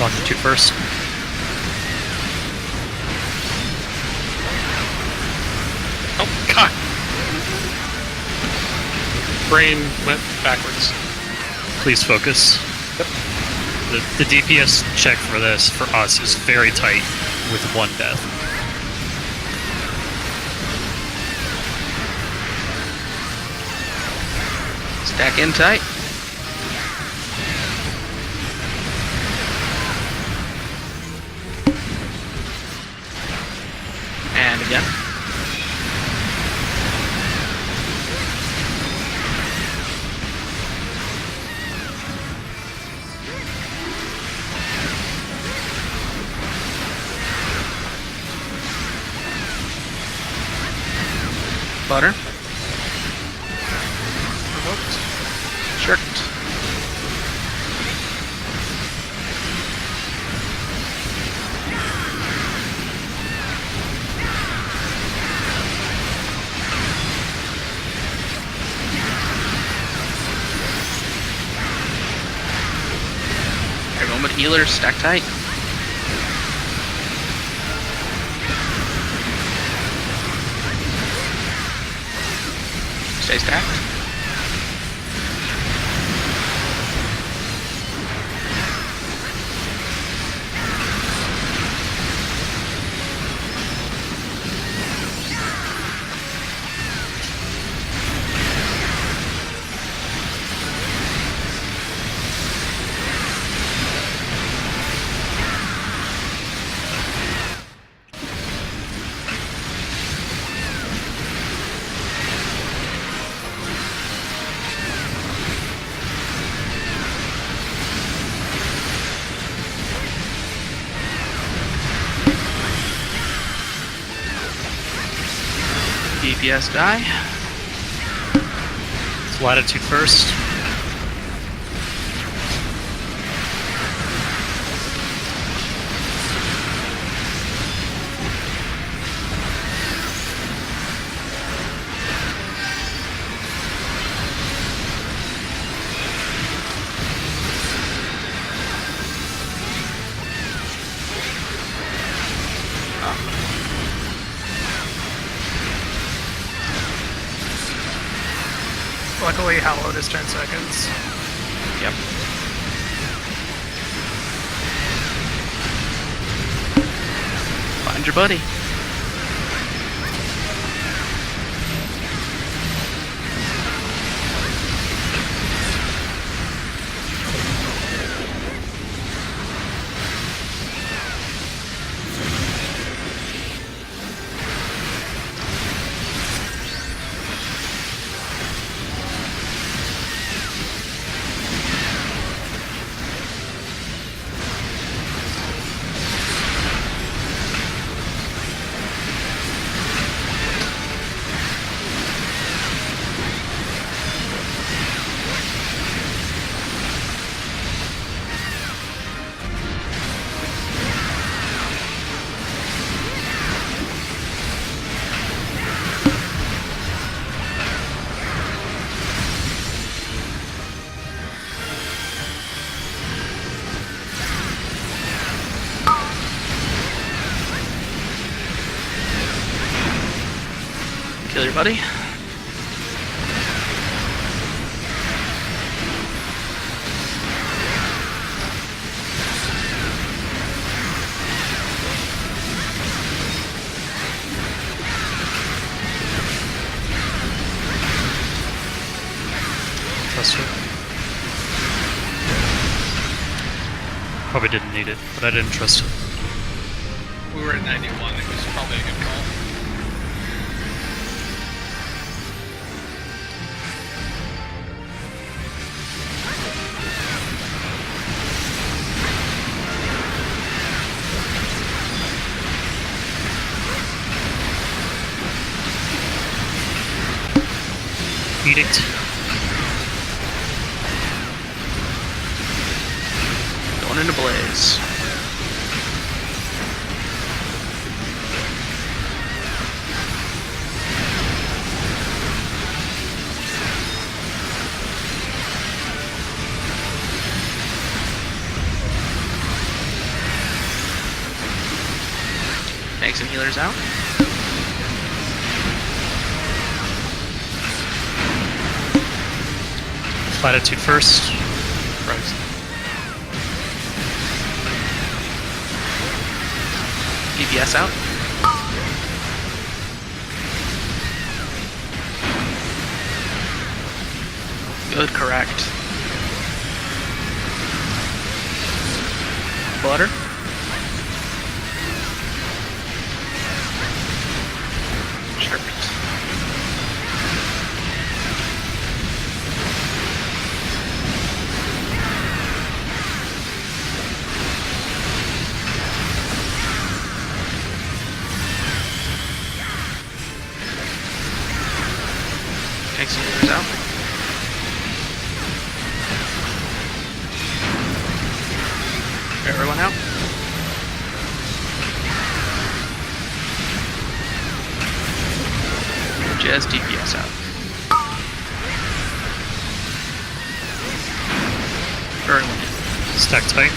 Longitude first. Oh, God! Brain went backwards. Please focus. Yep. The DPS check for this, for us, is very tight with one death. Stack in tight. And again. Butter. Revoked. Shirked. Everyone but healers, stack tight. Stay stacked. DPS die. Latitude first. Luckily, Hallowed is 10 seconds. Yep. Find your buddy. Kill your buddy. Trust her. Probably didn't need it, but I didn't trust it. We were at 91. It was probably a good call. Edict. Going into blaze. Tanks and healers out. Latitude first. Right. DPS out. Good, correct. Butter. Chirped. Tanks and healers out. Everyone out. Just DPS out. Everyone in. Stack tight.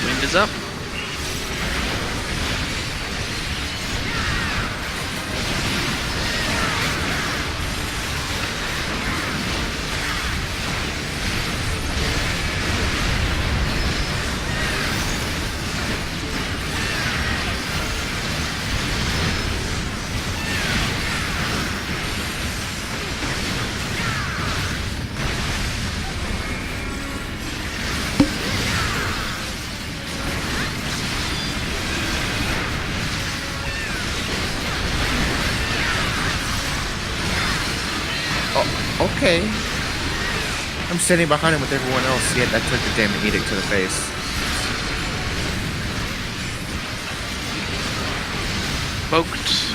Wind is up. Oh, okay. I'm standing behind him with everyone else, yet I took the damn edict to the face. Poked.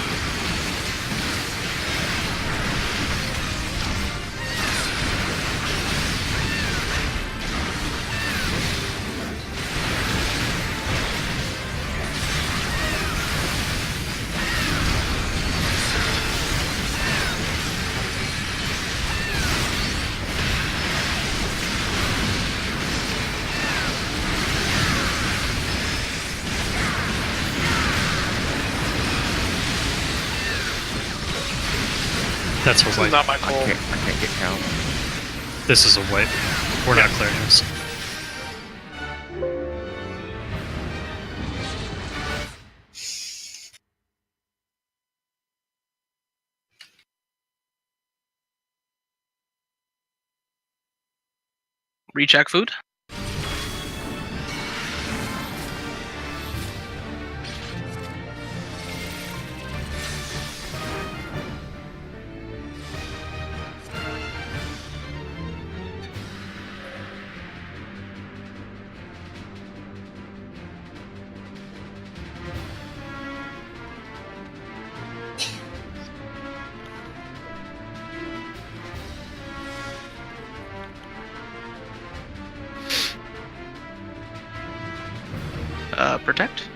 That's a This is wipe. not my I goal. can't get count. This is a wipe. We're not clearing this. Recheck food. Protect.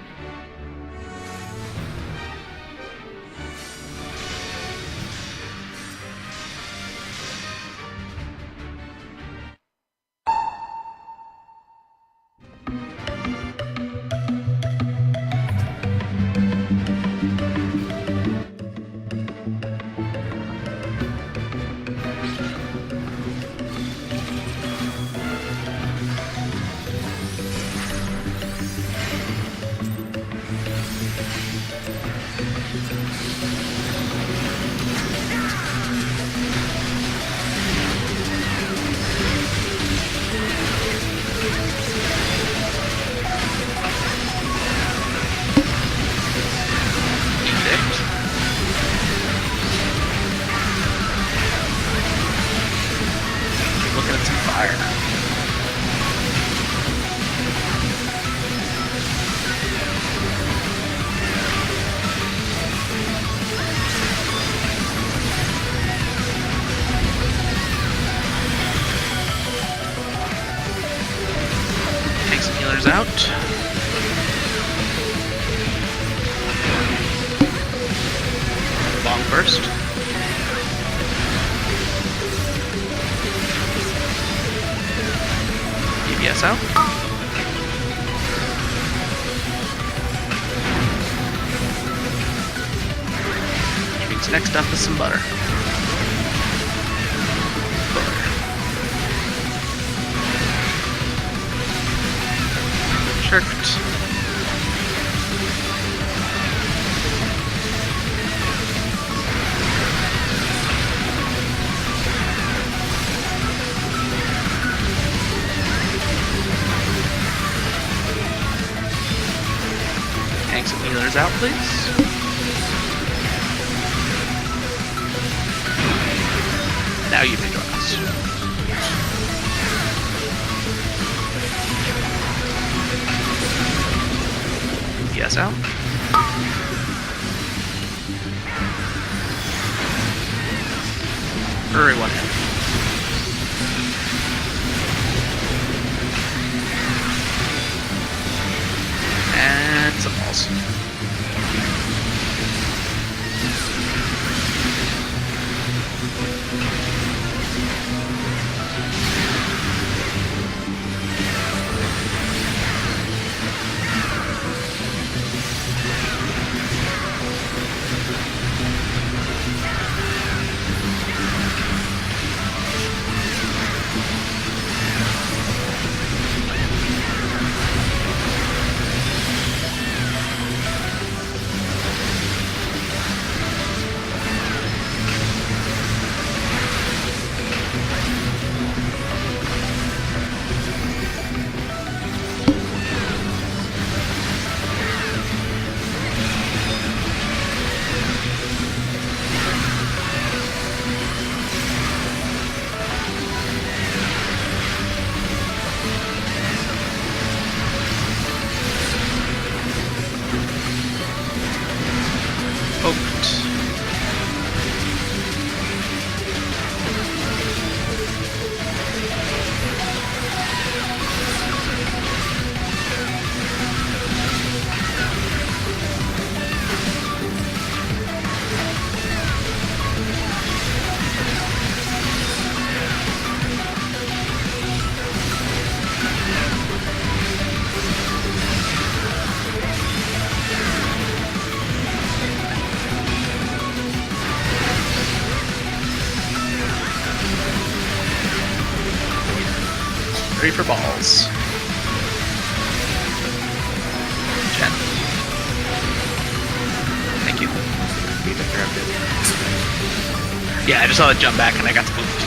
Looking at some fire. Yes, out. Next up is some butter. Shirked. Hang some healers out, please. Now you may join us. Yes, out. Hurry one in. And some balls. Ready for balls. Jen. Thank you. Yeah, I just saw it jump back and I got spooked.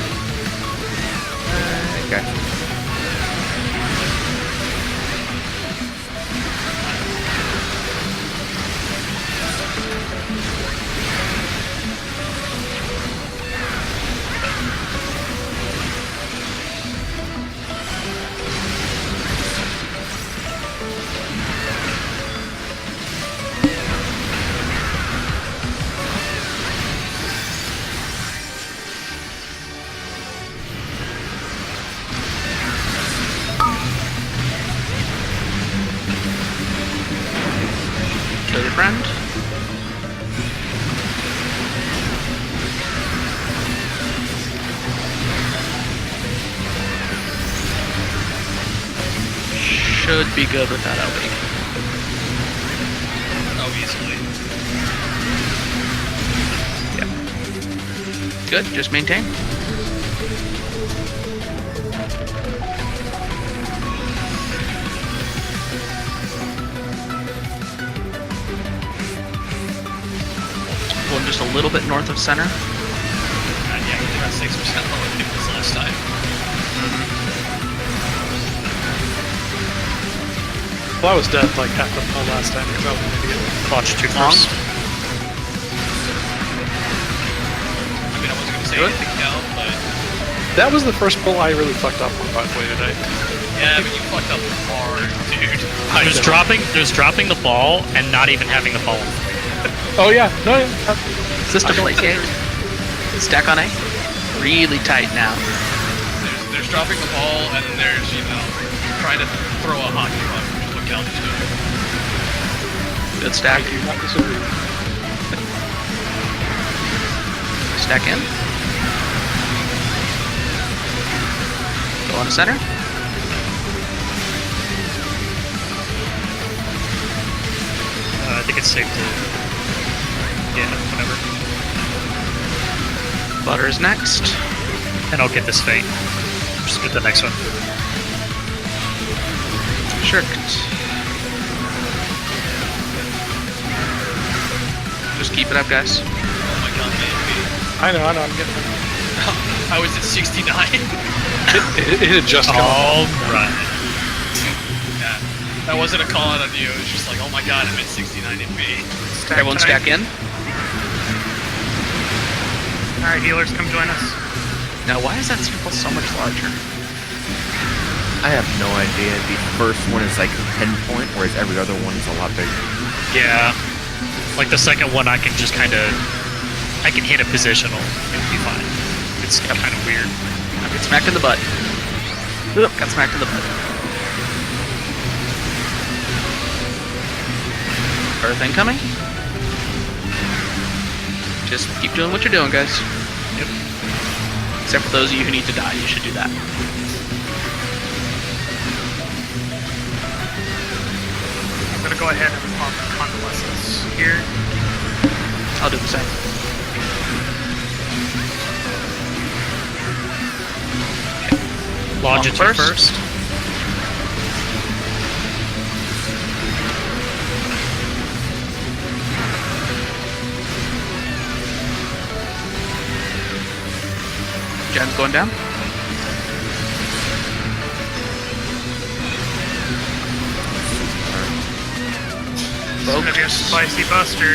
Okay. Kill your friend. Should be good with that LB. Oh, easily. Yep. Good, just maintain. Pulling just a little bit north of center. Yeah, we did about 6% lower than it was last time. Well, I was dead like half the pull last time because I was an idiot. Watch too Long. first. I mean, I wasn't going to say Good. anything now, but That was the first pull I really fucked up on, by the way, today. yeah, but you fucked up hard, dude. There's dropping the ball and not even having the ball. Oh yeah, no, yeah. System plate gate. Stack on A. Really tight now. There's dropping the ball, and then there's, you know, trying to throw a hockey puck, which is what Calvin's doing. Good stack. I do not disagree. Stack in. Go on to center. think it's safe to. Yeah, whatever. Butter's next. And I'll get this fate. Just get the next one. Shirked. Just keep it up, guys. Oh my god, man. I know, I'm getting it. I was at 69. It had just come up. Alright. Yeah. That wasn't a call out on you, it was just like, oh my god, I'm at 69 MP. Everyone stack in. Alright, healers, come join us. Now, why is that circle so much larger? I have no idea. The first one is like pinpoint, whereas every other one is a lot bigger. Yeah. Like the second one, I can just kind of. I can hit a positional and be fine. It's kind of weird. I get smacked in the butt. Oop, got smacked in the butt. Earth incoming. Just keep doing what you're doing, guys. Yep. Except for those of you who need to die, you should do that. I'm gonna go ahead and pop convalescence here. I'll do the same. Longitude Long first. Jen's going down. It's gonna be a spicy buster.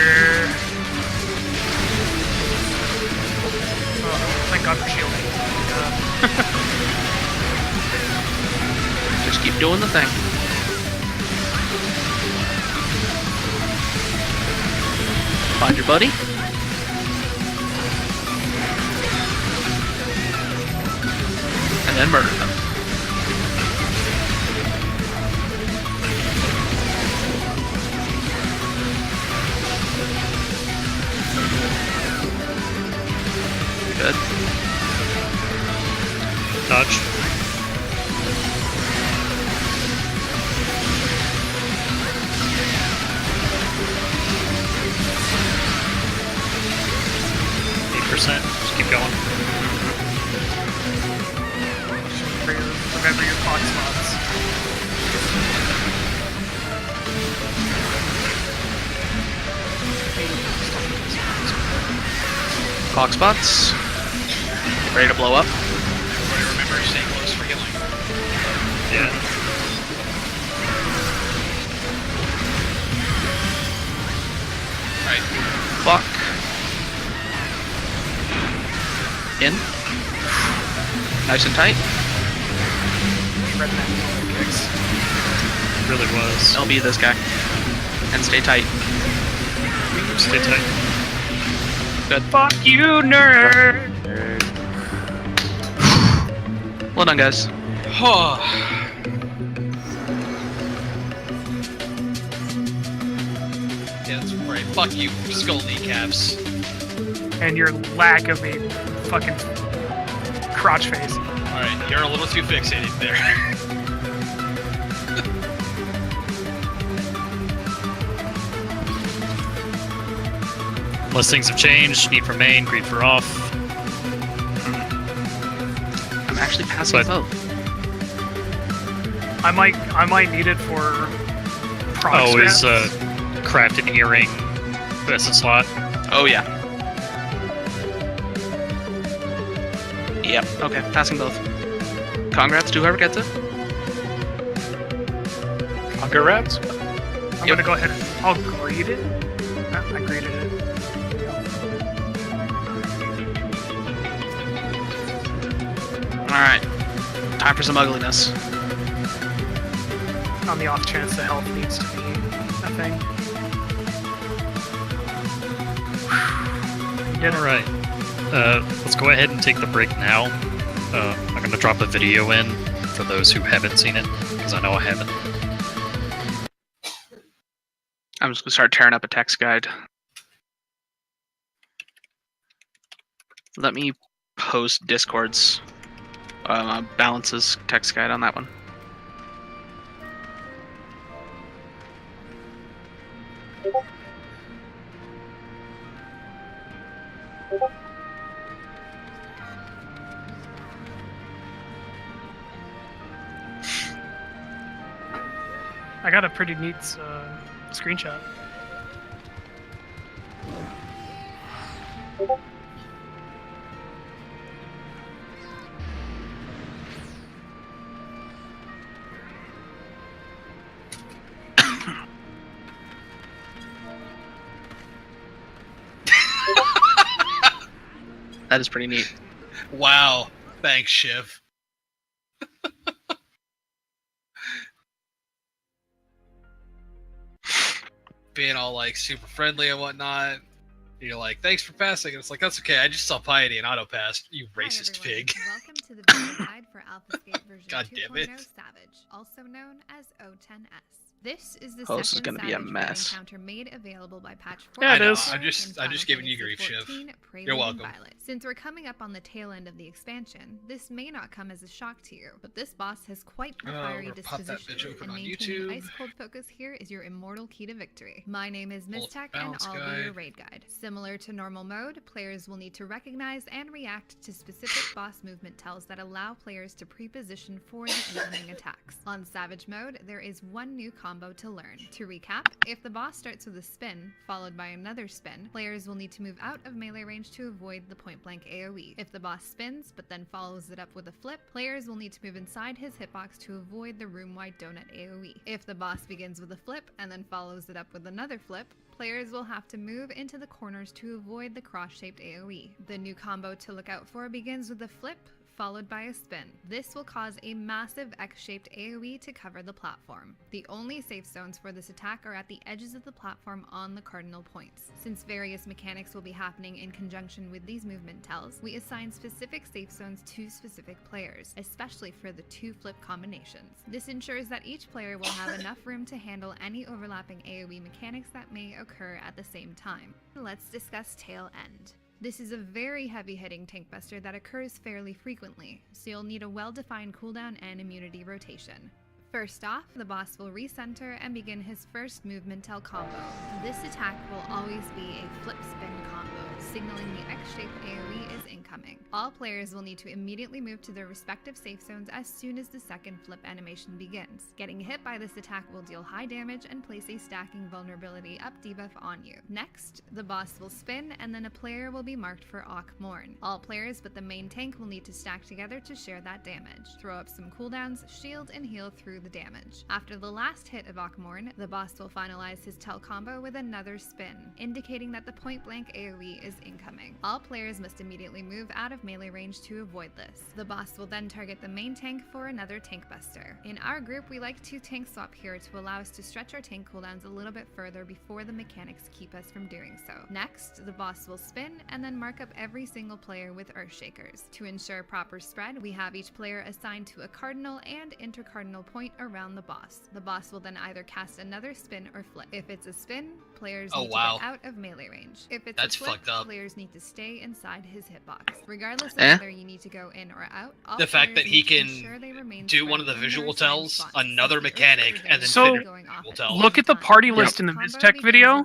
Oh, thank God for shielding. Just keep doing the thing. Find your buddy. And then murder them. Good. Dodge. Just keep going. Remember your clock spots. Clock spots. Ready to blow up. Everybody remember, stay close for healing. Yeah. Alright. Clock. In. Nice and tight. Really was. LB this guy. And stay tight. Stay tight. Good. Fuck you, nerd! Well done, guys. Yeah, that's right. Fuck you, skull kneecaps. And your lack of a fucking crotch face. Alright, you're a little too fixated there. Unless things have changed, need for main, greed for off. I'm actually passing But- both. I might need it for proc Oh, is stats. crafted earring that's a slot? Oh, yeah. Yep. Okay, passing both. Congrats to whoever gets it. Congrats. I'm gonna go ahead and I'll greet it. I greeted it. Alright. Time for some ugliness. On the off chance the health needs to be a thing. Did it. Alright. Let's go ahead and take the break now. I'm gonna drop a video in for those who haven't seen it, because I know I haven't. I'm just gonna start tearing up a text guide. Let me post Discord's balances text guide on that one. I got a pretty neat screenshot. That is pretty neat. Wow. Thanks, Shiv. Being all like super friendly and whatnot. You're like, thanks for passing. And it's like, that's okay. I just saw Piety and auto passed. You racist pig. Welcome to the video guide for AlphaScape version God damn it. 2.0 Savage, also known as O10S. This is the Oh, this is second gonna be a Savage mess. encounter made available by patch 4. Yeah, it I know. is. I'm just giving you grief, Shiv. You're welcome. Since we're coming up on the tail end of the expansion, this may not come as a shock to you, but this boss has quite a fiery we're gonna pop that disposition, bitch open and on maintaining YouTube. ice cold focus here is your immortal key to victory. My name is Pull up Mistech, the and balance I'll be your guide. raid guide. Similar to normal mode, players will need to recognize and react to specific boss movement tells that allow players to pre-position for the incoming attacks. On Savage mode, there is one new combo to learn. To recap, if the boss starts with a spin, followed by another spin, players will need to move out of melee range to avoid the point-blank AoE. If the boss spins, but then follows it up with a flip, players will need to move inside his hitbox to avoid the room-wide donut AoE. If the boss begins with a flip, and then follows it up with another flip, players will have to move into the corners to avoid the cross-shaped AoE. The new combo to look out for begins with a flip, followed by a spin. This will cause a massive X-shaped AoE to cover the platform. The only safe zones for this attack are at the edges of the platform on the cardinal points. Since various mechanics will be happening in conjunction with these movement tells, we assign specific safe zones to specific players, especially for the two flip combinations. This ensures that each player will have enough room to handle any overlapping AoE mechanics that may occur at the same time. Let's discuss tail end. This is a very heavy-hitting tank buster that occurs fairly frequently, so you'll need a well-defined cooldown and immunity rotation. First off, the boss will recenter and begin his first movement tel combo. This attack will always be a flip-spin combo, signaling the X-shaped AoE is incoming. All players will need to immediately move to their respective safe zones as soon as the second flip animation begins. Getting hit by this attack will deal high damage and place a stacking vulnerability up debuff on you. Next, the boss will spin, and then a player will be marked for Moar. All players but the main tank will need to stack together to share that damage. Throw up some cooldowns, shield, and heal through the damage. After the last hit of Moar, the boss will finalize his tel combo with another spin, indicating that the point-blank AoE is incoming. All players must immediately move out of melee range to avoid this. The boss will then target the main tank for another tank buster. In our group, we like to tank swap here to allow us to stretch our tank cooldowns a little bit further before the mechanics keep us from doing so. Next, the boss will spin and then mark up every single player with Earthshakers. To ensure proper spread, we have each player assigned to a cardinal and intercardinal point around the boss. The boss will then either cast another spin or flip. If it's a spin, players need to get out of melee range. If it's a flip, players need to stay inside his hitbox. Regardless of whether you need to go in or out, all The fact that he can do one of the visual tells, another mechanic, and then finish the visual tell. Look at the party list in the Mistech video.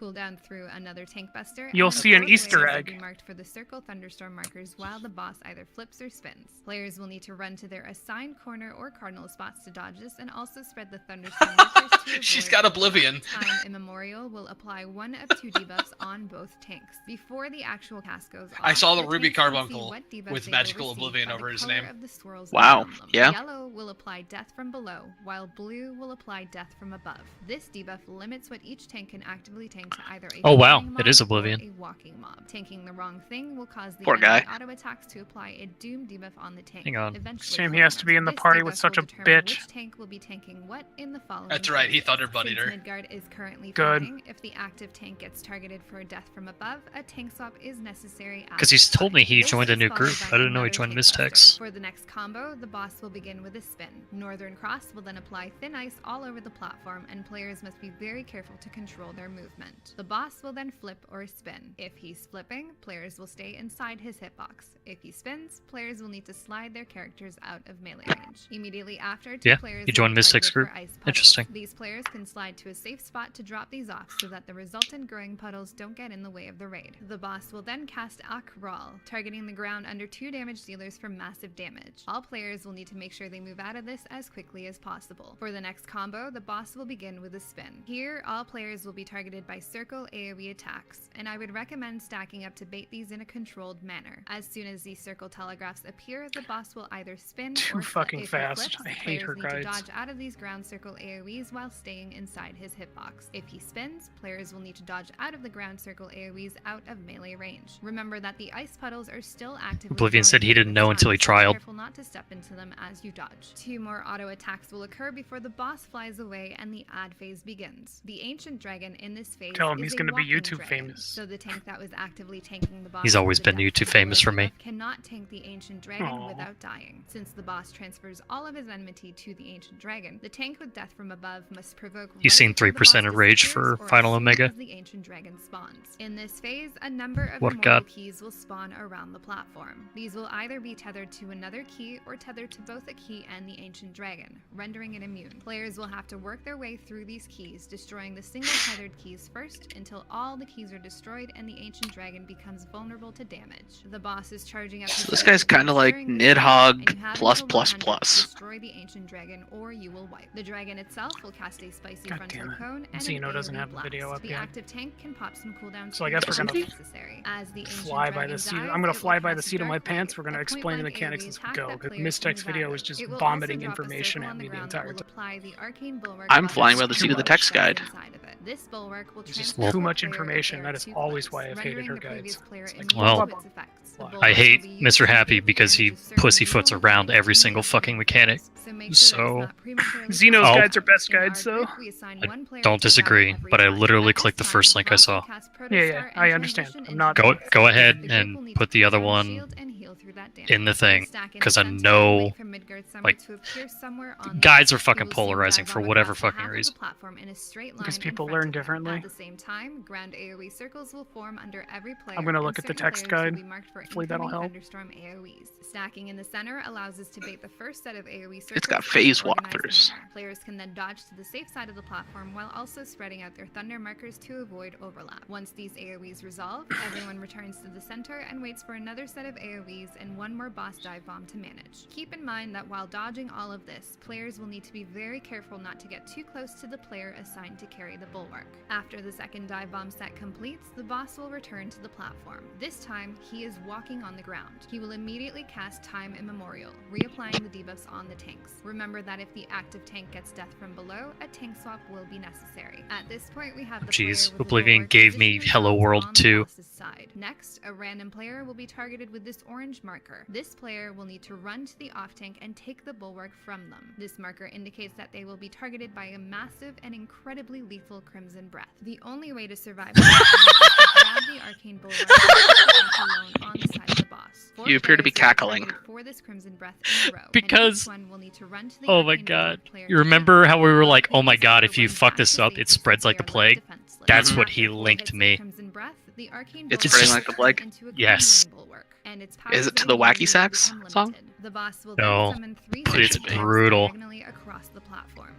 Cooldown through another tank buster. You'll see an Easter egg. Will be marked for the circle thunderstorm markers while the boss either flips or spins. Players will need to run to their assigned corner or cardinal spots to dodge this, and also spread the thunderstorm markers to avoid. She's got Oblivion. Time immemorial will apply one of two debuffs on both tanks. Before the actual cast goes off, I saw the Ruby tanks can see Carbuncle what debuff with they magical will receive Oblivion by the over his color name. of the swirls Wow, around them. yeah. Yellow will apply death from below, while blue will apply death from above. This debuff limits what each tank can actively tank to either a Oh, wow, flying it is mob or Oblivion. a walking mob. Tanking the wrong thing will cause the Poor guy. enemy auto attacks to apply a doom debuff on the tank. Hang on. Eventually Shame he killing has to them. be in the This party with debuff such will a determine bitch. Which tank will be tanking what in the following That's right, he phases. thunder buddied her. Since Midgard is currently Good. fighting, if the active tank gets targeted for a death from above, a tank swap is necessary. Because he's told me he This joined a is new followed group. by I didn't know he another joined tank Mistex. buster. For the next combo, the boss will begin with a spin. Northern Cross will then apply thin ice all over the platform, and players must be very careful to control their movement. ground. The boss will then flip or spin. If he's flipping, players will stay inside his hitbox. If he spins, players will need to slide their characters out of melee range. Immediately after, two Yeah, players he will joined be Mystic's targeted group. for ice puddles. Interesting. These players can slide to a safe spot to drop these off so that the resultant growing puddles don't get in the way of the raid. The boss will then cast Akral, targeting the ground under 2 damage dealers for massive damage. All players will need to make sure they move out of this as quickly as possible. For the next combo, the boss will begin with a spin. Here, all players will be targeted by circle AoE attacks, and I would recommend stacking up to bait these in a controlled manner. As soon as these circle telegraphs appear, the boss will either spin Too or flip. fucking If he fast. flips, I hate players her need to guides. dodge out of these ground circle AoEs while staying inside his hitbox. If he spins, players will need to dodge out of the ground circle AoEs out of melee range. Remember that the ice puddles are still active. Oblivion said he didn't know until he trialed. Be careful not to step into them as you dodge. 2 more auto attacks will occur before the boss flies away and the ad phase begins. The ancient dragon in this phase Tell him is he's a gonna be walking YouTube dragon, famous. so the tank that was actively tanking the boss He's always to the been death YouTube from famous below for me. debuff cannot tank the ancient dragon Aw. without dying. Since the boss transfers all of his enmity to the ancient dragon, the tank with death from above must provoke. You've seen right before the 3% boss of rage disappears for or Final as soon Omega. as the ancient dragon spawns. In this phase, a number of What immortal god? keys will spawn around the platform. These will either be tethered to another key or tethered to both a key and the ancient dragon, rendering it immune. Players will have to work their way through these keys, destroying the single tethered keys first until all the keys are destroyed and the ancient dragon becomes vulnerable to damage. The boss is charging up. So his this guy's dragon kinda like during this phase, Nidhogg and you have plus until plus 100 to plus. destroy the ancient dragon or you will wipe. The dragon itself will cast a spicy God frontal damn it. cone and Xeno an doesn't AoE have the blast. video up The yet. active tank can pop some cooldowns. So I guess we're if gonna necessary. As the ancient Fly by dragon the seat. dies, I'm gonna it will fly by the cast seat of my dark pants. light, We're gonna a explain the point-blank mechanics AoE as we attack go. that Because players Mystic's can video move was out just of. It will vomiting also drop a information circle at on me the ground entire that will time. apply the arcane bulwark I'm buff flying to by the the seat of the text text guide. inside of it. This bulwark will It's just transfer too the much player if information. there That are is 2 always clicks, why I've hated rendering her the previous guides. player It's like, immune Well, to its effects. The I bulwark I will hate be used Mr. to Happy take because he advantage of certain pussyfoots neutral around mechanics every in single the fucking game mechanic. rules, so make sure that it's So not prematurely Xeno's Oh. guides are best in our guides, though. group, we assign I one player don't to disagree, route every but I time. literally At this clicked the time, first link I Brock saw. will cast Yeah, Protostar I and understand. transition I'm into not- Dark Go Side. ahead The group and will need put to the other put down one shield and heal through that damage. in the thing, Stack in 'cause the I center and know, wait for Midgard Summer like, to appear somewhere on the guides map. are fucking You will soon polarizing dive for on whatever across fucking half of the reason. platform in a straight Because line in people front learn of you. differently. At the same time, ground AoE circles will form under every player. I'm gonna and look at the certain text players will guide. be marked for Hopefully that'll incoming help. thunderstorm AoEs. Stacking in the center allows us to bait the first set of AoE circles. It's got in an phase organized walkthroughs. manner. Players can then dodge to the safe side of the platform while also spreading out their thunder markers to avoid overlap. Once these AoEs resolve, everyone returns to the center and waits for another set of AoEs and one more boss dive bomb to manage. Keep in mind that while dodging all of this, players will need to be very careful not to get too close to the player assigned to carry the bulwark. After the second dive bomb set completes, the boss will return to the platform. This time, he is walking on the ground. He will immediately cast Time Immemorial, reapplying the debuffs on the tanks. Remember that if the active tank gets death from below, a tank swap will be necessary. At this point, we have the Jeez, player with the Oblivion bulwark gave me position Hello themselves World on the 2. boss's side. Next, a random player will be targeted with this orange marker. This player will need to run to the off tank and take the bulwark from them. This marker indicates that they will be targeted by a massive and incredibly lethal Crimson Breath. The only way to survive this is to grab the arcane bulwark and attack alone on the side of the boss. 4 You appear to be players will cackling. targeted for this Crimson Breath in a row, and Because- each one will need to run to the Oh my arcane bulwark god. player You to remember take. how we were like, oh my Players god, will if you run fuck back this to up, it safety spreads so like they the are plague? left defenseless. That's what After he 4 linked hits of me. Crimson Breath, the arcane It's bulwark spreading is like the turned plague? into a Yes. crumbling bulwark, and its Is it powers to the and Wacky immunity Sax become song? limited. The boss will No, then summon 3 but it's second waves brutal. diagonally across the platform.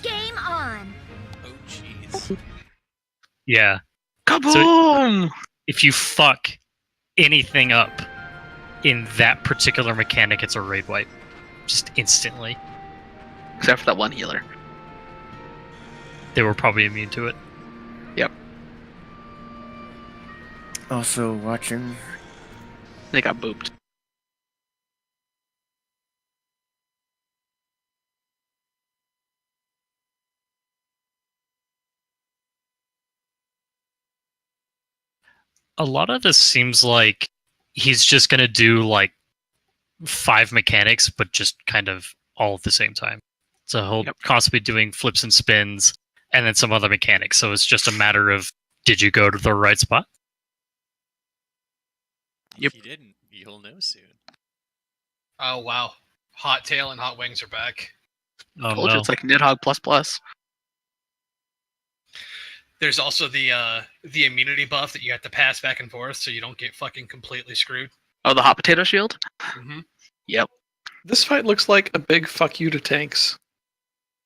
Game on! Oh jeez. Yeah. Kaboom! If you fuck anything up in that particular mechanic, it's a raid wipe. Just instantly. Except for that one healer. They were probably immune to it. Also watching. They got booped. A lot of this seems like he's just gonna do like 5 mechanics, but just kind of all at the same time. So he'll Yep. constantly doing flips and spins, and then some other mechanics. So it's just a matter of, did you go to the right spot? Yep. If you didn't, you'll know soon. Oh wow, Hot Tail and Hot Wings are back. Oh Told you no. it's like Nidhogg plus. There's also the immunity buff that you have to pass back and forth so you don't get fucking completely screwed. Oh, the hot potato shield? Mm-hmm. Yep. This fight looks like a big fuck you to tanks.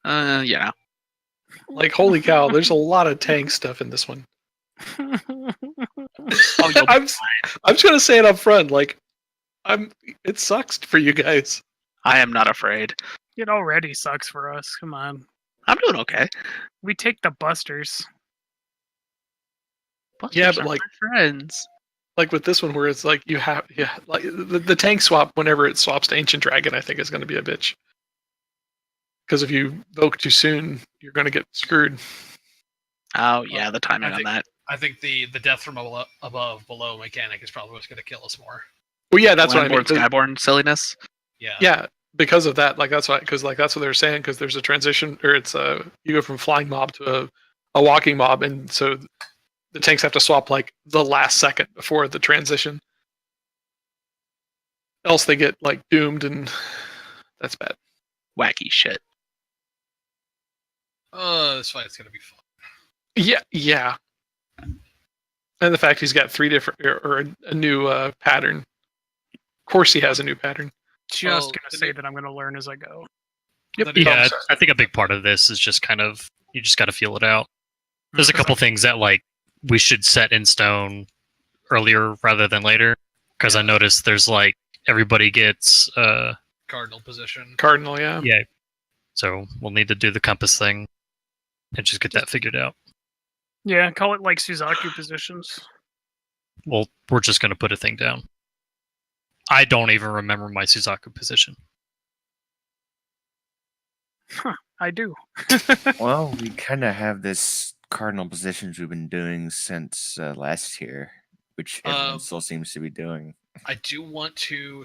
Yeah. Like, holy cow, there's a lot of tank stuff in this one. Oh, you'll I'm just gonna say it up front. Like, it sucks for you guys. I am not afraid. It already sucks for us. Come on. I'm doing okay. We take the busters. Yeah, Busters but are like- my friends. Like with this one, where it's like you have, like the tank swap whenever it swaps to Ancient Dragon, I think is going to be a bitch. Because if you vote too soon, you're going to get screwed. Oh yeah, the timing I on think- that. I think the death from above below mechanic is probably what's going to kill us more. Well, yeah, that's what I mean. Landborn Skyborn silliness. Yeah. Yeah, because of that, like that's why, because like that's what they're saying. Because there's a transition, or it's you go from flying mob to a walking mob, and so the tanks have to swap like the last second before the transition. Else they get like doomed, and that's bad. Wacky shit. Oh, this fight's going to be fun. Yeah. And the fact he's got 3 different or a new pattern. Of course, he has a new pattern. Just Well, gonna the say new- that I'm gonna learn as I go. Yep. Yeah, I think a big part of this is just kind of you just got to feel it out. There's a couple things that like we should set in stone earlier rather than later, because I noticed there's like everybody gets Cardinal position. Cardinal, yeah. yeah. So we'll need to do the compass thing and just get that figured out. Yeah, call it like Suzaku positions. Well, we're just gonna put a thing down. I don't even remember my Suzaku position. I do. Well, we kind of have this cardinal positions we've been doing since last year, which everyone still seems to be doing. I do want to,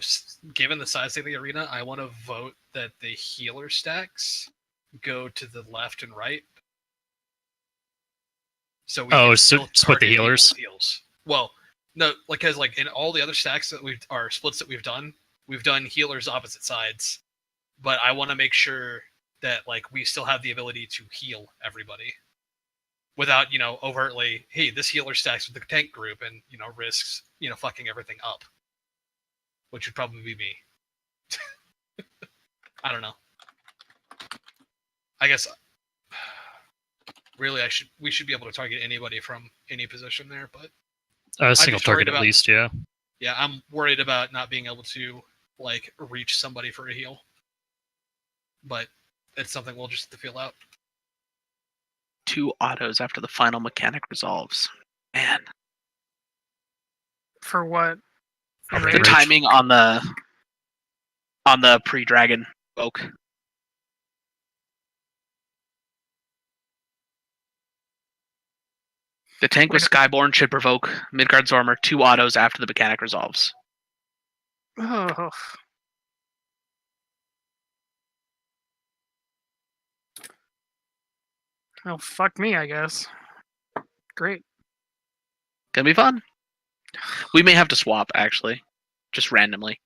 given the size of the arena, I want to vote that the healer stacks go to the left and right. So we Oh, can so still split the target healers? heals. Well, no, because like in all the other stacks that our splits that we've done healers opposite sides. But I want to make sure that like we still have the ability to heal everybody without, overtly, hey, this healer stacks with the tank group and, risks, fucking everything up. Which would probably be me. I don't know. I guess really we should be able to target anybody from any position there, but A single just worried target at about- least, yeah. yeah, I'm worried about not being able to like reach somebody for a heal. But it's something we'll just have to feel out. 2 autos after the final mechanic resolves. Man, For what? For The the rage? timing on the pre-dragon oak. The tank with Skyborn should provoke Midgard Zormer 2 autos after the mechanic resolves. Oh. Oh, fuck me, I guess. Great. Gonna be fun. We may have to swap, actually. Just randomly.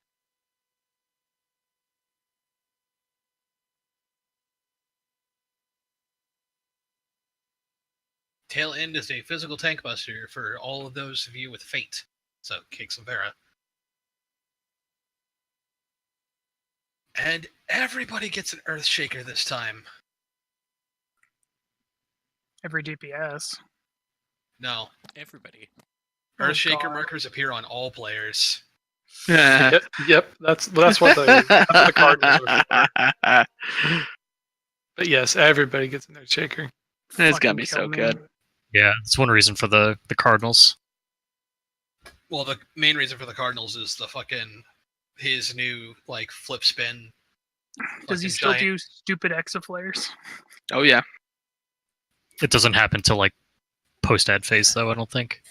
Tail End is a physical tank buster for all of those of you with Fate. So, Cakes and Vera. And everybody gets an Earthshaker this time. Every DPS. No. Everybody. Oh, Earthshaker God. markers appear on all players. Yep. That's what the Cardinals are for. But yes, everybody gets an Earthshaker. It's gonna Fucking be kill so me. good. Yeah, it's one reason for the Cardinals. Well, the main reason for the Cardinals is his new like flip spin. Does he fucking still giant- do stupid exaflares? Oh yeah. It doesn't happen till like post-ad phase, though, I don't think.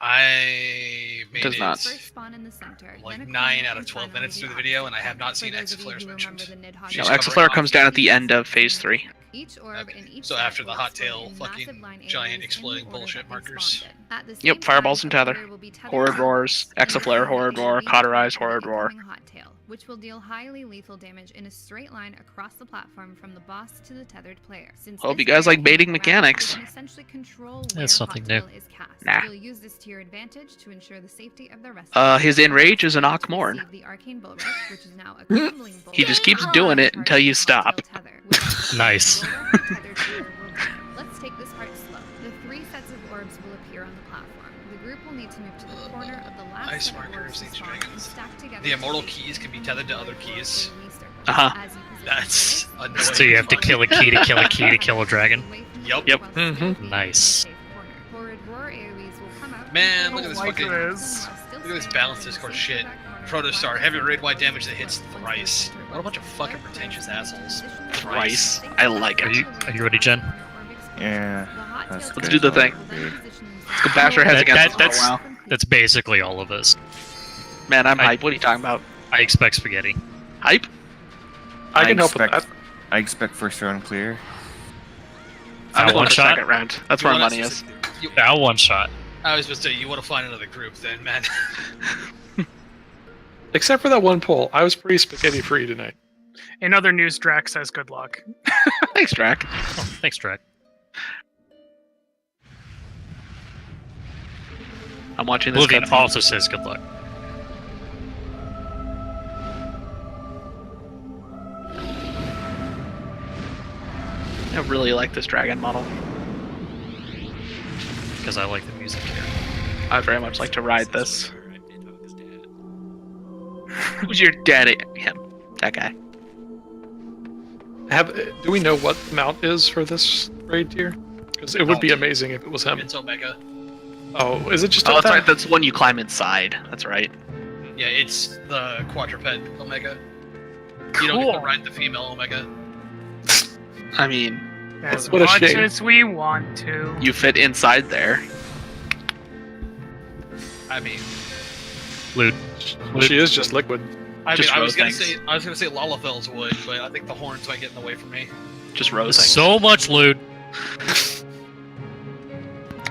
I made Does it not. First spawn in the center, like then a 9 corner, out of and 12 finally minutes through the opposite. video, and I have not For seen those of you exaflares who mentioned. remember the Nidhogg She's No, covering Exaflare all comes the down at the enemies. end of phase 3. Each orb Okay. in each So set after the will hot explode tail in fucking massive line giant aliens in the exploding order bullshit that they markers. spawned in. At the Yep, same fireballs time, and a tether. player will be tethered Horrid to roars, the exaflare, horrid roar, cauterize, horrid roar. incoming hot tail, which will deal highly lethal damage in a straight line across the platform from the boss to the tethered player. Since Hope this you guys player like can baiting interact, mechanics. you can essentially control where That's hot something new. tail is cast. Nah. You'll use this to your advantage to ensure the safety of the rest. His enrage is an Moar. Moar. The arcane bull rush, which is now a crumbling bull He just rush, keeps will doing it charge until you the hot stop. tail tether, which is the Nice. bull rush the tethered player will die. Let's take this part slow. The 3 sets of orbs will appear on the platform. The group will need to move to the corner of the last Ice set of marker orbs to of spawn Dragons. and stack together. The immortal to keys can be tethered to other keys. Uh-huh. That's annoying. So you have to kill a key to kill a key to kill a dragon. Yup. Yep. Nice. Man, look at this Like fucking. this. Look at this balanced discourse shit. Protostar, heavy raid wide damage that hits thrice. What a bunch of fucking pretentious assholes. Thrice. I like Are it. you ready, Jen? Yeah. Let's do the thing. Let's go bash our heads against that's- the wall. That's basically all of us. Man, I'm I- hype. What are you talking about? I expect spaghetti. Hype? I can help with that. I expect first round clear. I'm One going for shot? second round. That's where our money is. Now one shot. I was supposed to say, you want to find another group then, man. Except for that one poll, I was pretty spaghetti free tonight. In other news, Drax says good luck. Thanks, Drac. Oh, thanks, Drake. I'm watching this. Oblivion cutscene. also says good luck. I really like this dragon model. Because I like the music here. I very much like to ride this. I did talk his dad. Who's your daddy? Him. That guy. Do we know what the mount is for this raid tier? Because it would be amazing if it was him. It's Omega. Oh, is it just Oh, up that's there? right. That's the one you climb inside. That's right. Yeah, it's the quadruped Omega. You don't get to Cool. ride the female Omega. I mean, As What a much shame. as we want to. you fit inside there. I mean, Loot. She is just liquid. Just I was row gonna things. say Lalafels would, but I think the horns might get in the way for me. Just rows. things. So much loot.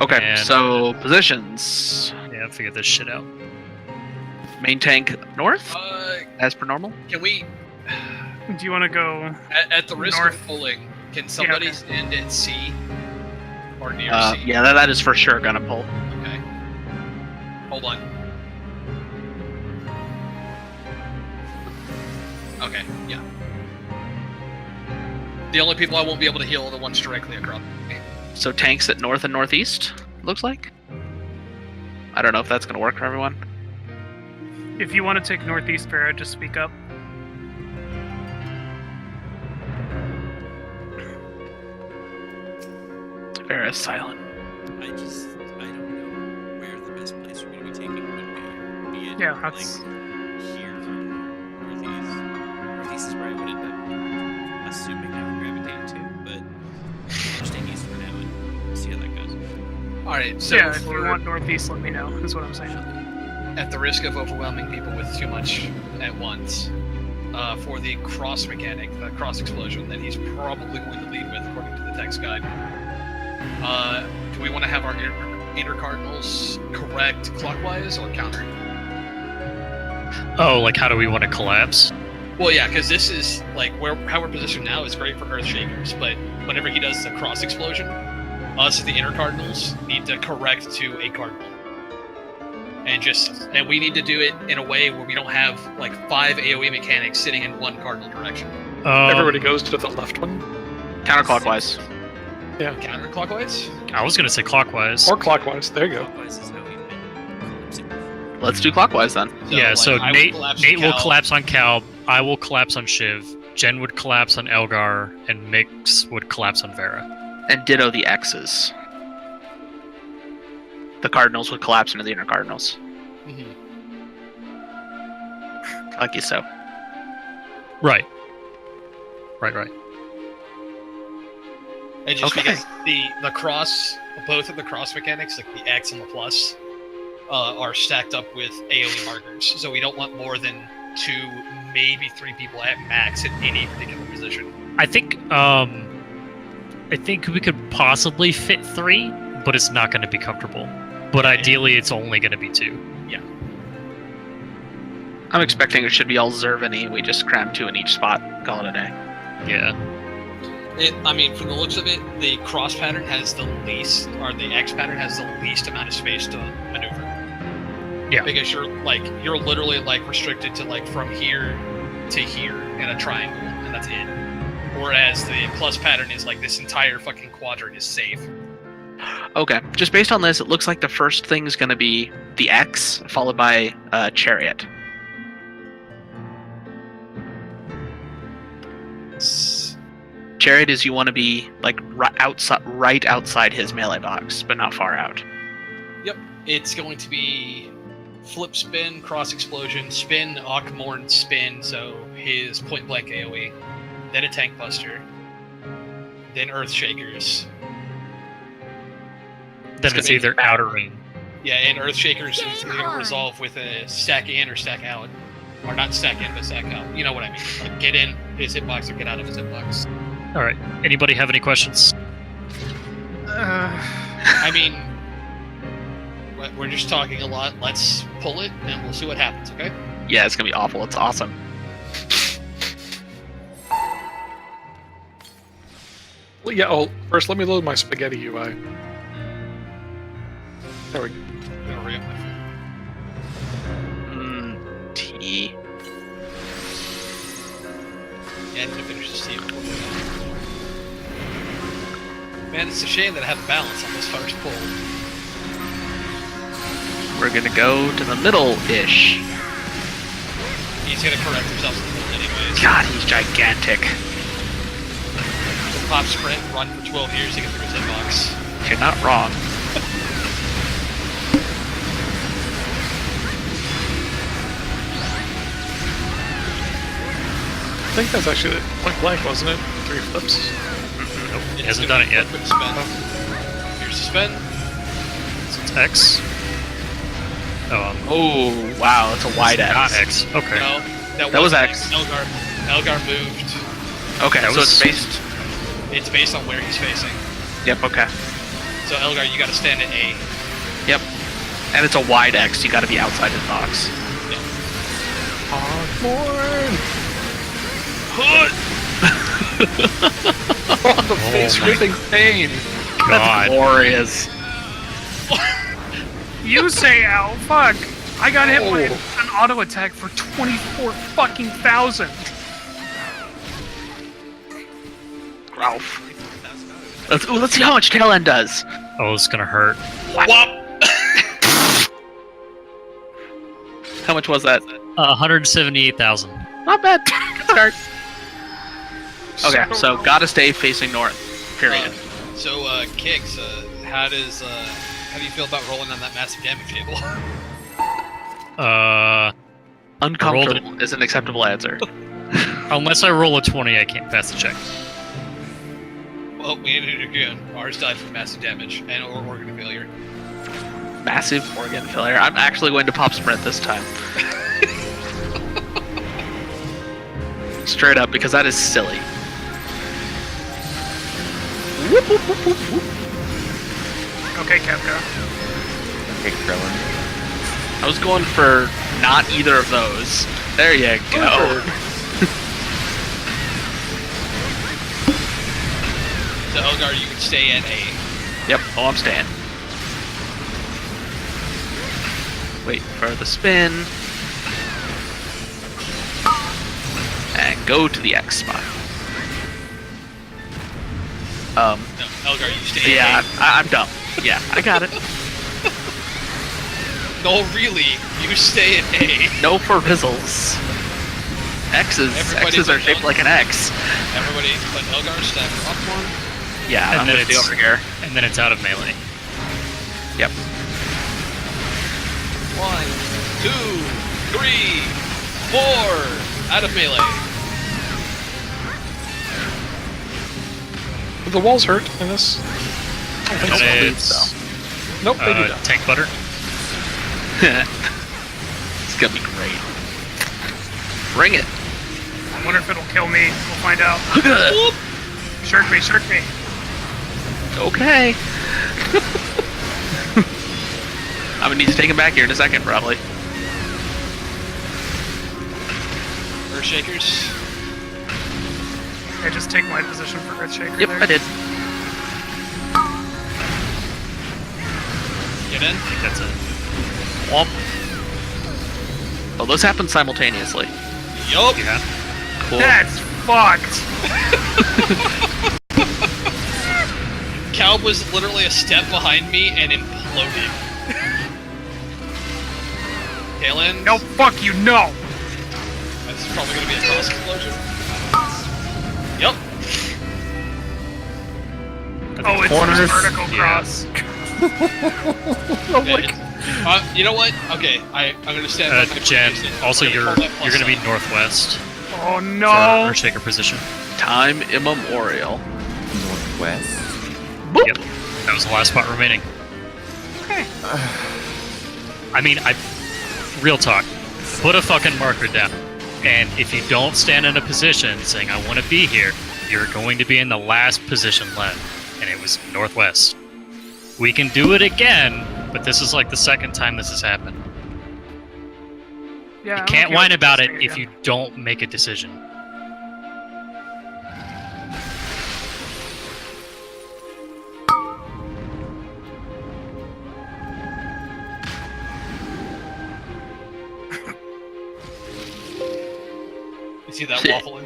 Okay, And- so positions. Yeah, figure this shit out. Main tank north, Uh, as per normal. can we, Do you want to go? at the risk North. of pulling, can somebody okay. stand at C or near C? Yeah, that is for sure gonna pull. Okay. Hold on. Okay, yeah. The only people I won't be able to heal are the ones directly across. So tanks at north and northeast, looks like. I don't know if that's gonna work for everyone. If you want to take Northeast Vera, just speak up. Vera is silent. I don't know where the best place for me to be taking would be. Be it Yeah, that's- like here, northeast. Northeast is where I would end up assuming I would gravitate to, but just staying east for now and see how that goes. Alright, so Yeah, if you for, want Northeast, let me know. Is what I'm saying. at the risk of overwhelming people with too much at once, for the cross mechanic, the cross explosion that he's probably going to lead with according to the text guide, do we want to have our inner cardinals correct clockwise or counter? Oh, like how do we want to collapse? Well, yeah, because this is like how we're positioned now is great for Earthshakers, but whenever he does the cross explosion, us the inner cardinals need to correct to a cardinal, and we need to do it in a way where we don't have like 5 AOE mechanics sitting in one cardinal direction. Everybody goes to the left one. Counterclockwise. Counterclockwise. I was gonna say clockwise. Or clockwise. There you go. Clockwise is how we've been collapsing. Let's do clockwise then. Yeah, so I would Nate collapse will Cal. collapse on Cal, I will collapse on Shiv, Jen would collapse on Elgar, and Mix would collapse on Vera. And ditto the X's. The Cardinals would collapse into the inner Cardinals. Mhm. Lucky so. Right. Right. And just Okay. because the cross, both of the cross mechanics, like the X and the plus, are stacked up with AOE markers, so we don't want more than 2, maybe 3 people at max in any particular position. I think I think we could possibly fit 3, but it's not going to be comfortable. But ideally, it's only going to be 2. I'm expecting it should be all Zervany. We just cram 2 in each spot. Call it a day. Yeah. I mean, from the looks of it, the cross pattern has the least, or the X pattern has the least amount of space to maneuver. Yeah. Because you're literally like restricted to like from here to here in a triangle, and that's it. Whereas the plus pattern is like this entire fucking quadrant is safe. Okay, just based on this, it looks like the first thing is going to be the X, followed by Chariot. Chariot is you want to be like right outside his melee box, but not far out. Yep, it's going to be flip spin, cross explosion, spin, Akmorn spin, so his point blank AoE, then a tank buster, then earth shakers. Then it's either outer ring. Yeah, and earth shakers is going to resolve with a stack in or stack out. Or not stack in, but stack out. You know what I mean. Like get in his hitbox or get out of his hitbox. Alright. Anybody have any questions? I mean, we're just talking a lot. Let's pull it, and we'll see what happens, okay? Yeah, it's going to be awful. It's awesome. Well, yeah. Oh, first let me load my spaghetti UI. There we go. Gonna hurry up my phone. T. Yeah, I need to finish the steam. Man, it's a shame that I have a balance on this first pull. We're going to go to the middle-ish. He's gonna correct himself in the middle anyways. God, he's gigantic. Pop sprint, run for 12 years to get through his hitbox. You're not wrong. I think that's actually point blank, wasn't it? 3 flips. Nope. He It's hasn't gonna done it be yet. quick spin. Here's the spin. So it's X. Oh, wow, that's a wide It's not X. X. Okay. No, That was wasn't X. Elgar moved. Okay, That so was- it's based... It's based on where he's facing. Yep, okay. So Elgar, you gotta stand at A. Yep. And it's a wide X, you gotta be outside his box. Hawthorne! Hood! Oh, the face my ripping pain! That's God. glorious. You say, Al, fuck. I got hit by Oh. an auto attack for 24 fucking thousand. Ralph. Let's see how much tail end does. Oh, it's gonna hurt. Whop! How much was that? 178,000. Not bad. Good start. Okay, so gotta stay facing north. Period. Kix, how do you feel about rolling on that massive damage table? Uncomfortable is an acceptable answer. Unless I roll a 20, I can't pass the check. Well, we ended it again. Ours died from massive damage and or organ failure. Massive organ failure. I'm actually going to pop sprint this time. Straight up, because that is silly. Whoop, whoop, whoop, whoop, whoop. Okay, Kepka. Okay, Krillin. I was going for not either of those. There you go. So Elgar, you can stay at A. Yep, oh, I'm staying. Wait for the spin. And go to the X spot. No, Elgar, you stay Yeah, at I'm dumb. Yeah, I got it. A. No, really, you stay at A. No for Rizzles. X's are shaped like an X. Everybody, let Elgar stack up one. Yeah, And I'm then gonna stay it's- over here. And then it's out of melee. Yep. 1, 2, 3, 4. Out of melee. Do the walls hurt in this? I And don't then believe it's so. Nope, they do not. tank butter. It's gonna be great. Bring it. I wonder if it'll kill me. We'll find out. Shirk me, shirk me. Okay. I'm gonna need to take him back here in a second, probably. Earthshakers. Yeah, just take my position for Earthshaker Yep, there. I did. Get in. I think that's it. Womp. Oh, those happen simultaneously. Yup. Yeah. Cool. That's fucked. Cal was literally a step behind me and imploded. Kalen? No, fuck you, no. This is probably gonna be a cross explosion. Yup. Oh, it's corners. just vertical Yeah. cross. You know what? Okay, I'm gonna stand by my Jen, position. also I'm gonna you're pull that plus gonna be sign. northwest Oh for no. Earthshaker position. Time immemorial. Northwest. Yep. That was the last spot remaining. Okay. I mean, real talk. Put a fucking marker down. And if you don't stand in a position saying, I want to be here, you're going to be in the last position left. And it was northwest. We can do it again, but this is like the second time this has happened. Yeah, You I'm can't okay whine with about it this if again. you don't make a decision. You see that waffling?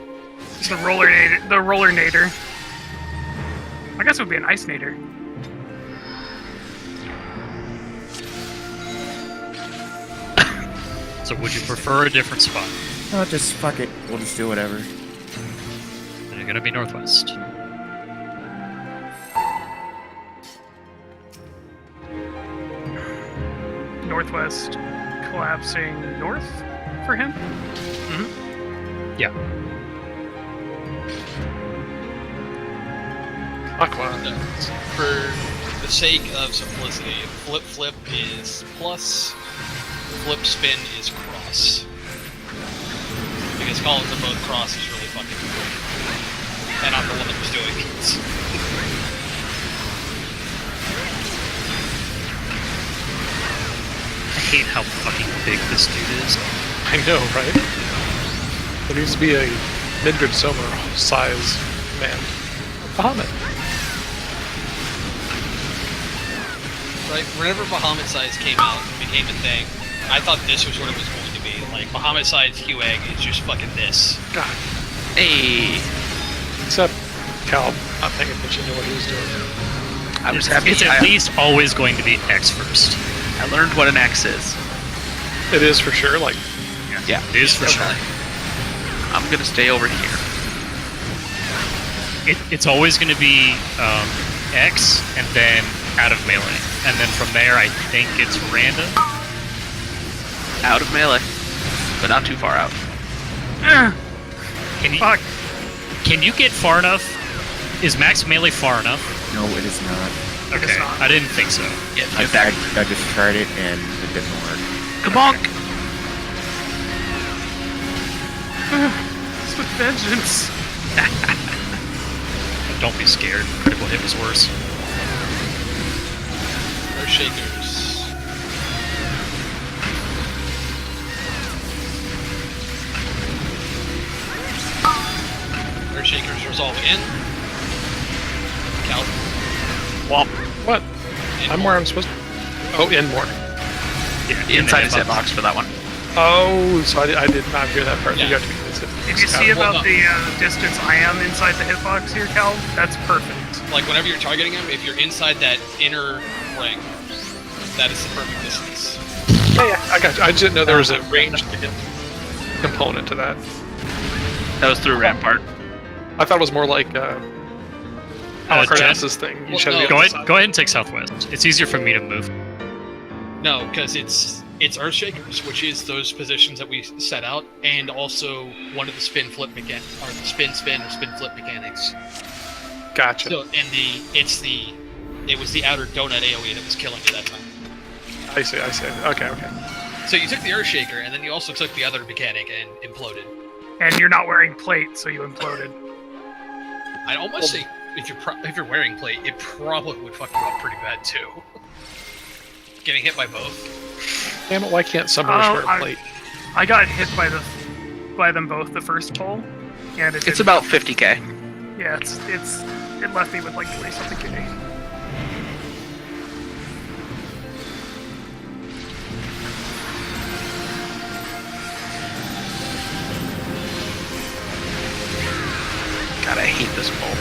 The roller nader. I guess it would be an ice nader. So would you prefer a different spot? Oh, just fuck it. We'll just do whatever. Then you're going to be northwest. Northwest collapsing north for him. Yeah. Aqua. No. For the sake of simplicity, flip is plus, flip spin is cross. Because calling them both cross is really fucking cool. And I'm the one that was doing it. I hate how fucking big this dude is. I know, right? There needs to be a Midgard Somer size man. Bahamut. Right? Whenever Bahamut size came out and became a thing, I thought this was what it was going to be. Like, Bahamut size Q-Egg is just fucking this. God. Hey, Except Cal not paying attention to what he was doing. I was happy. It's at least always going to be X first. I learned what an X is. It is for sure, like, Yeah, It is for sure. I'm gonna stay over here. It's always going to be X and then out of melee. And then from there, I think it's random. Out of melee, but not too far out. Can you, Fuck. can you get far enough? Is max melee far enough? No, it is not. It is Okay, not. I didn't think so. Yeah, I, get back. I just tried it and it didn't work. Kabonk! It's with vengeance. Don't be scared. Critical hit was worse. Earthshakers. Earthshakers resolve in. Cal. Womp. what? in I'm where I'm supposed to. Oh, in more. Yeah, Inside his hitbox. hitbox for that one. Oh, so I did not hear that part. Yeah. You have to be this. If you see hold about on. the distance I am inside the hitbox here, Cal, that's perfect. Like, whenever you're targeting him, if you're inside that inner ring, that is the perfect distance. Yeah, I got you. I just didn't know there was a ranged component to that. That was through Rampart. I thought it was more like Jen, Cardass's thing. You Well, should no. have Go ahead and take southwest. It's easier for me to move. No, because it's Earthshakers, which is those positions that we set out, and also one of the spin flip mechanic, or the spin or spin flip mechanics. Gotcha. So, and it was the outer donut AOE that was killing you that time. I see. Okay. So you took the Earthshaker, and then you also took the other mechanic and imploded. And you're not wearing plate, so you imploded. I'd almost say if you're wearing plate, it probably would fuck you up pretty bad too. Getting hit by both. Damn it! Why can't summoners wear plate? I got hit by them both the first pull, and It's about 50k. Yeah, it left me with like 20 something K. God, I hate this pull.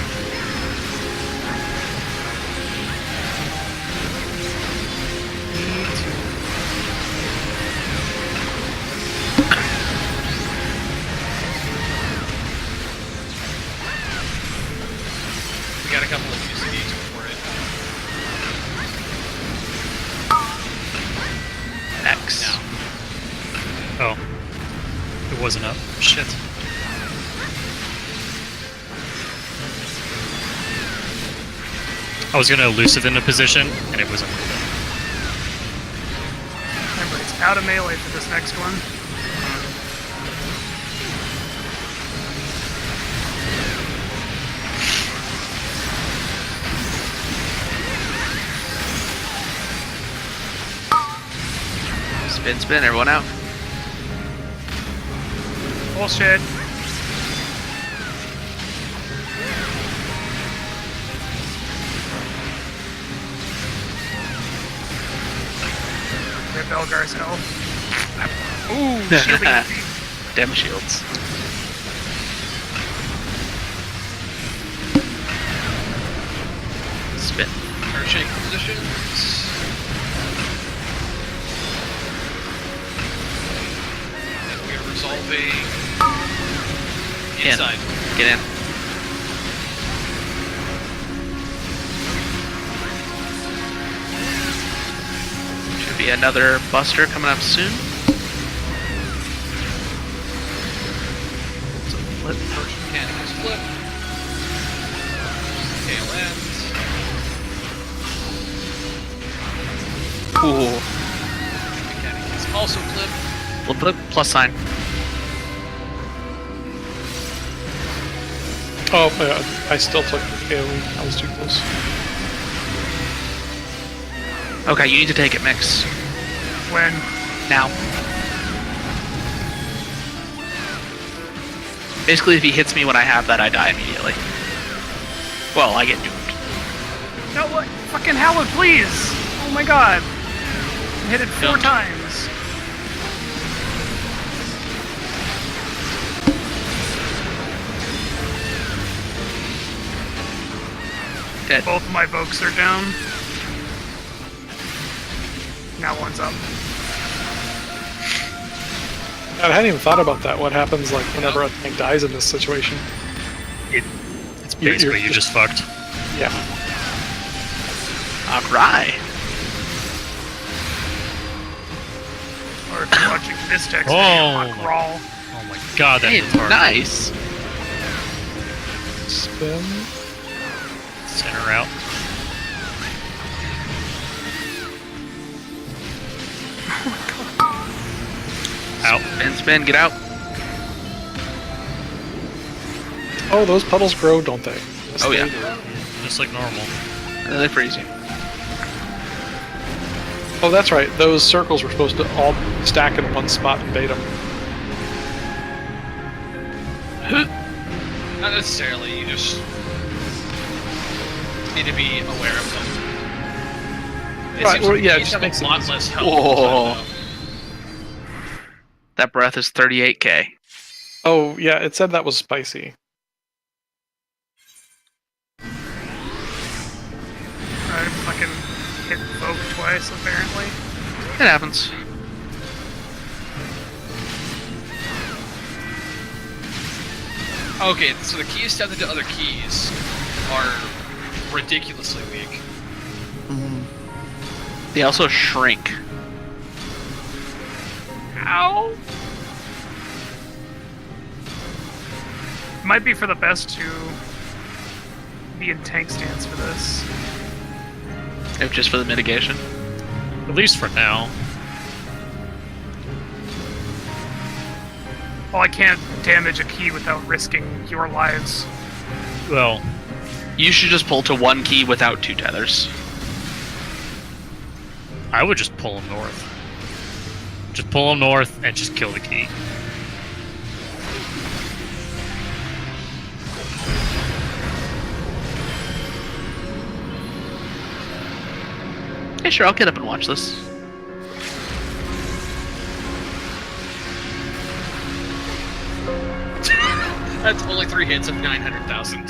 We got a couple of UCDs for it. X. Oh. It wasn't up. Shit. I was gonna elusive into position, and it wasn't. Remember, it's out of melee for this next one. Spin, everyone out. Bullshit. Rip Elgar's health. Ooh, shielding. Damn shields. Spin. Earthshake positions. And we're resolving inside. Get in. Should be another buster coming up soon. So flip, first mechanic is flip. Tail end. Cool. Mechanic is also flip. Flip, plus sign. Oh, yeah, I still took the AoE. I was too close. Okay, you need to take it, Mix. When? Now. Basically, if he hits me when I have that, I die immediately. Well, I get doomed. No, what? Fucking Hallowed, please! Oh my god. I hit it 4 Don't. times. Dead. Both of my Vokes are down. Now one's up. God, I hadn't even thought about that. What happens like whenever a tank dies in this situation? It's basically you just fucked. Yeah. Alright. Or if you're watching this text Oh video, my- Crawl. Oh my god, that Hey, hits hard. nice. Spin. Center out. Out. Spin, get out. Oh, those puddles grow, don't they? Yes, Oh, they yeah. do. Just like normal. And then they freeze you. Oh, that's right. Those circles were supposed to all stack in one spot and bait them. Not necessarily, you just need to be aware of them. It Right, seems well, like yeah, it these just have makes a it lot easy. less health. Whoa. That breath is 38k. Oh, yeah, it said that was spicy. I fucking hit Vogue twice, apparently. It happens. Okay, so the keys tethered to other keys are ridiculously weak. They also shrink. Ow! Might be for the best to be in tank stance for this. If just for the mitigation. At least for now. Well, I can't damage a key without risking your lives. Well, You should just pull to one key without 2 tethers. I would just pull him north. Just pull him north and just kill the key. Yeah, sure, I'll get up and watch this. That's only 3 hits of 900,000.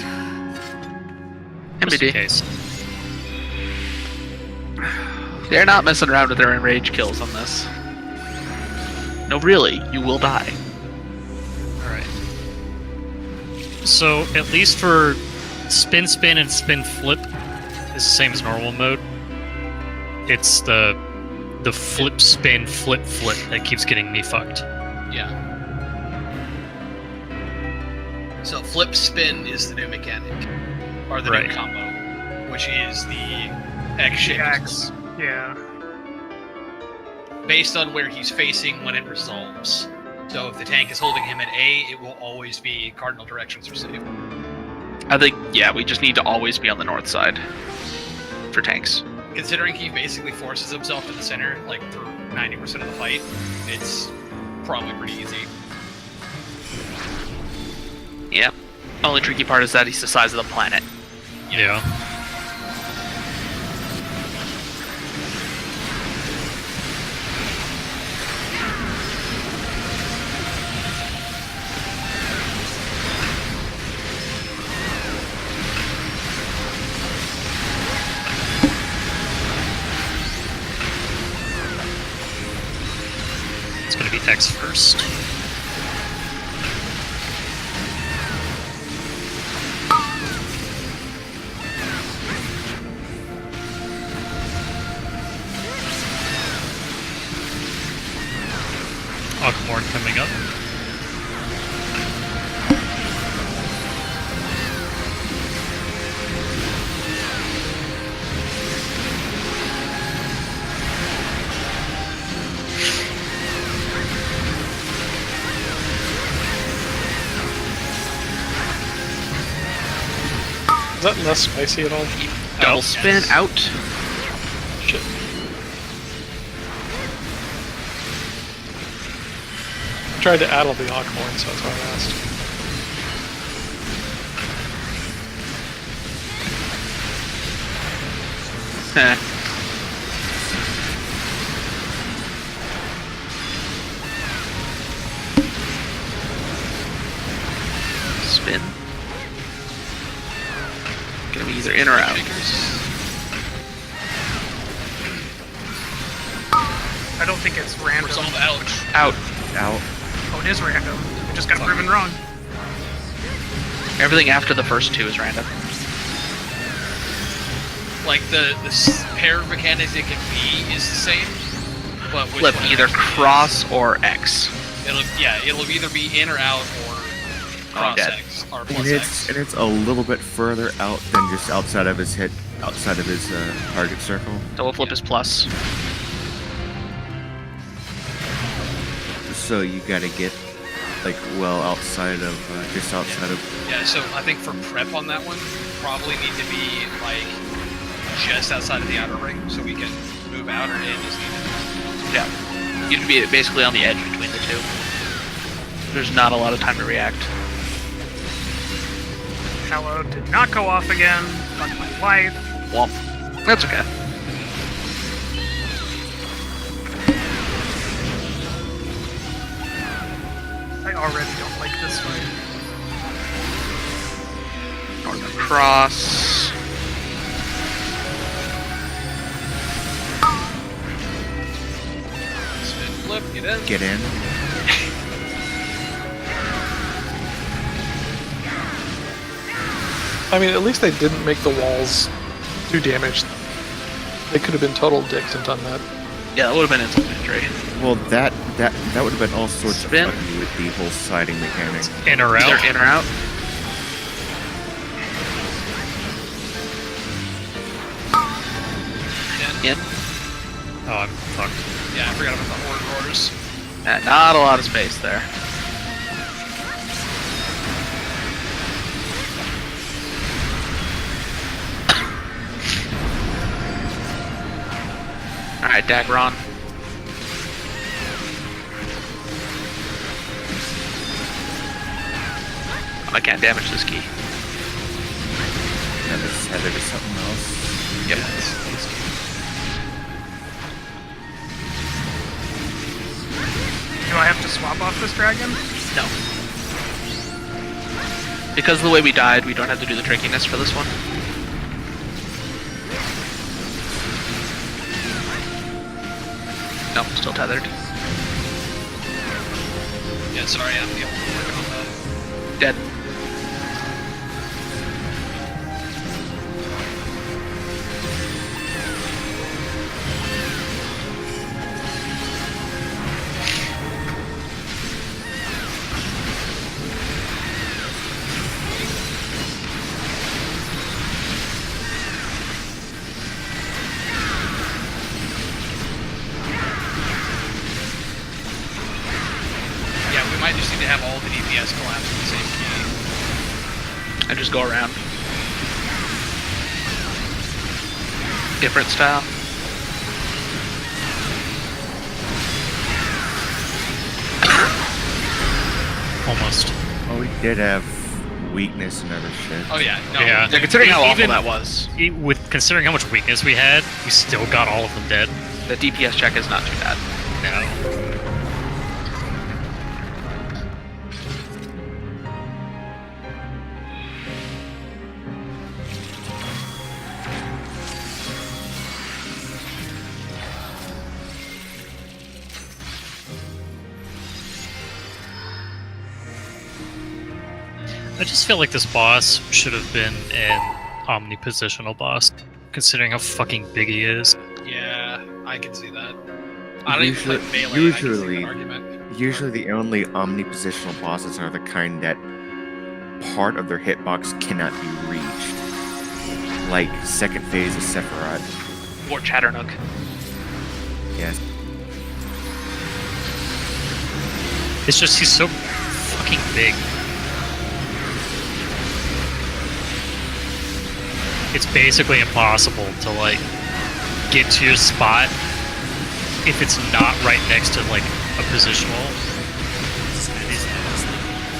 Just in MBD. case. They're not messing around with their enrage kills on this. No, really, you will die. Alright. So, at least for spin, spin, and spin, flip, it's the same as normal mode. It's the flip, spin, flip, flip that keeps getting me fucked. Yeah. So flip spin is the new mechanic, or the Right. new combo, which is the X shape. X. Yeah. Based on where he's facing when it resolves. So if the tank is holding him at A, it will always be cardinal directions received. I think, yeah, we just need to always be on the north side for tanks. Considering he basically forces himself to the center, like through 90% of the fight, it's probably pretty easy. Yep. Only tricky part is that he's the size of the planet. Yeah. It's gonna be X first. Moar coming up. Is that less spicy at all? Double spin out. Shit. I tried to addle the Aquamarine, so that's why I asked. Heh. Spin. Gonna be either in or out. I don't think it's random. Resolve out. Out. Out. Oh, it is random. We just got proven wrong. Everything after the first 2 is random. Like the pair of mechanics it can be is the same, but which Flip one either actually cross or X. it'll either be in or out or cross dead. X or And plus it's X. a little bit further out than just outside of his target circle. Double flip is plus. So you gotta get like well outside of just outside of. Yeah, so I think for prep on that one, probably need to be like just outside of the outer ring, so we can move out or in as needed. Yeah. You'd be basically on the edge between the 2. There's not a lot of time to react. Hello did not go off again. Fuck my life. Womp. That's okay. I already don't like this fight. Northern cross. Spin flip, get in. Get in. I mean, at least they didn't make the walls do damage. They could have been total dicks and done that. Yeah, that would have been insult injury. Well, that would have been all sorts Spin. of fucking with the whole siding mechanic. In or out. Either in or out. In. Oh, I'm fucked. Yeah, I forgot about the horde roars. Not a lot of space there. Alright, dagger on. I can't damage this key. Now let's head to something else. Yep. Do I have to swap off this dragon? No. Because of the way we died, we don't have to do the trickiness for this one. Nope, still tethered. Yeah, sorry, I'm the only one working on that. Dead. Yeah, we might just need to have all the DPS collapse in the same key. And just go around. Different style. Almost. Oh, we did have weakness and other shit. Oh yeah, no. Yeah. Yeah, considering how awful Even- that was, With considering how much weakness we had, we still got all of them dead. the DPS check is not too bad. No. I just feel like this boss should have been an omnipositional boss, considering how fucking big he is. Yeah, I can see that. I don't even Usually- play melee. I can see usually- that argument. Usually the only omnipositional bosses are the kind that part of their hitbox cannot be reached. Like second phase of Sephiroth. Or Chatternook. Yes. It's just he's so fucking big. It's basically impossible to like get to your spot if it's not right next to like a positional.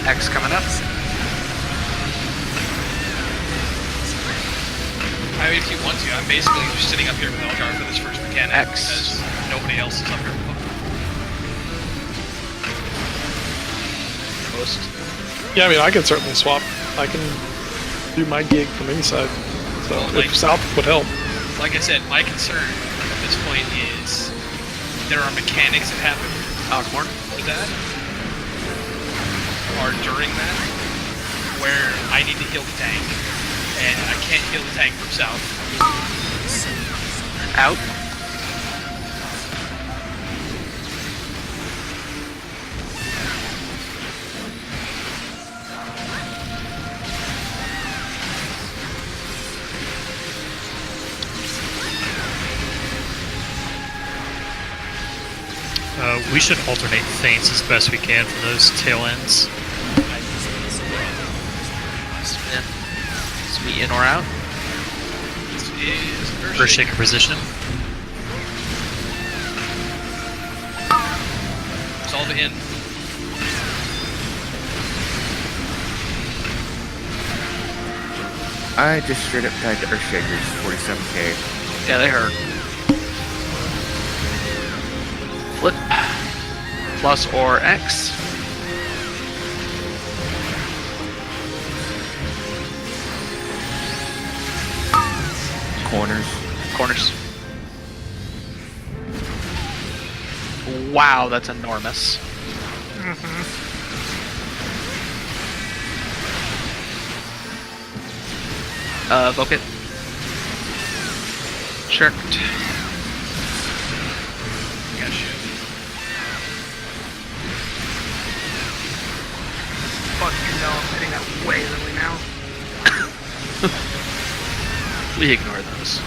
X coming up. I mean, if you want to, I'm basically just sitting up here with Elgar for this first mechanic X. because nobody else is up here. Most. Yeah, I mean, I can certainly swap. I can do my gig from inside. So Well, like- if South would help. Like I said, my concern at this point is there are mechanics that happen Alchmore. for that, or during that, where I need to heal the tank, and I can't heal the tank from south. Out. We should alternate feints as best we can for those tail ends. Is me in or out? This is First shaker position. Solve it in. I just straight up tied to Earthshakers, 47k. Yeah, they hurt. Flip. Plus or X. Corners. Corners. Wow, that's enormous. Evoke it. Checked. Got you. Fuck you, no, I'm hitting that way early now. We ignore those.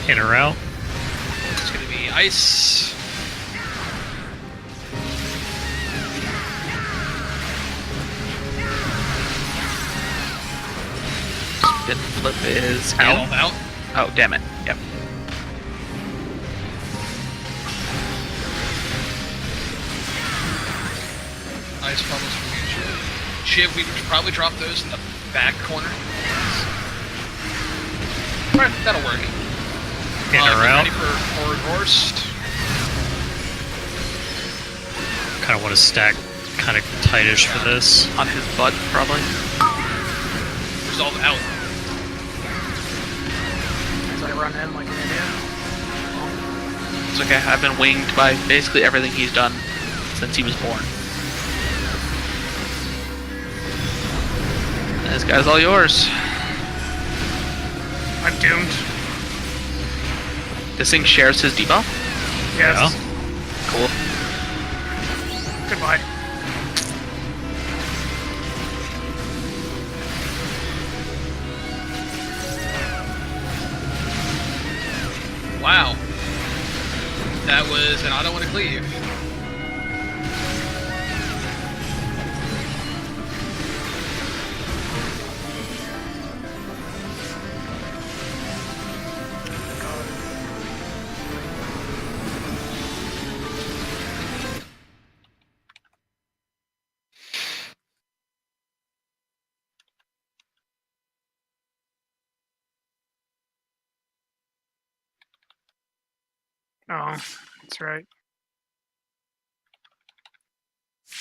In or out. It's gonna be ice. Spin flip is Gandalf out. out. Oh, damn it. Yep. Nice problems for you, Shiv. Shiv, we should probably drop those in the back corner. Alright, that'll work. In or out. Ready for forward horst. Kind of want to stack kind of tightish for this. On his butt, probably. Resolve out. As I run in like an idiot. It's okay. I've been winged by basically everything he's done since he was born. This guy's all yours. I'm doomed. This thing shares his debuff. Yes. Cool. Goodbye. Wow. That was an auto and a cleave. Oh, that's right.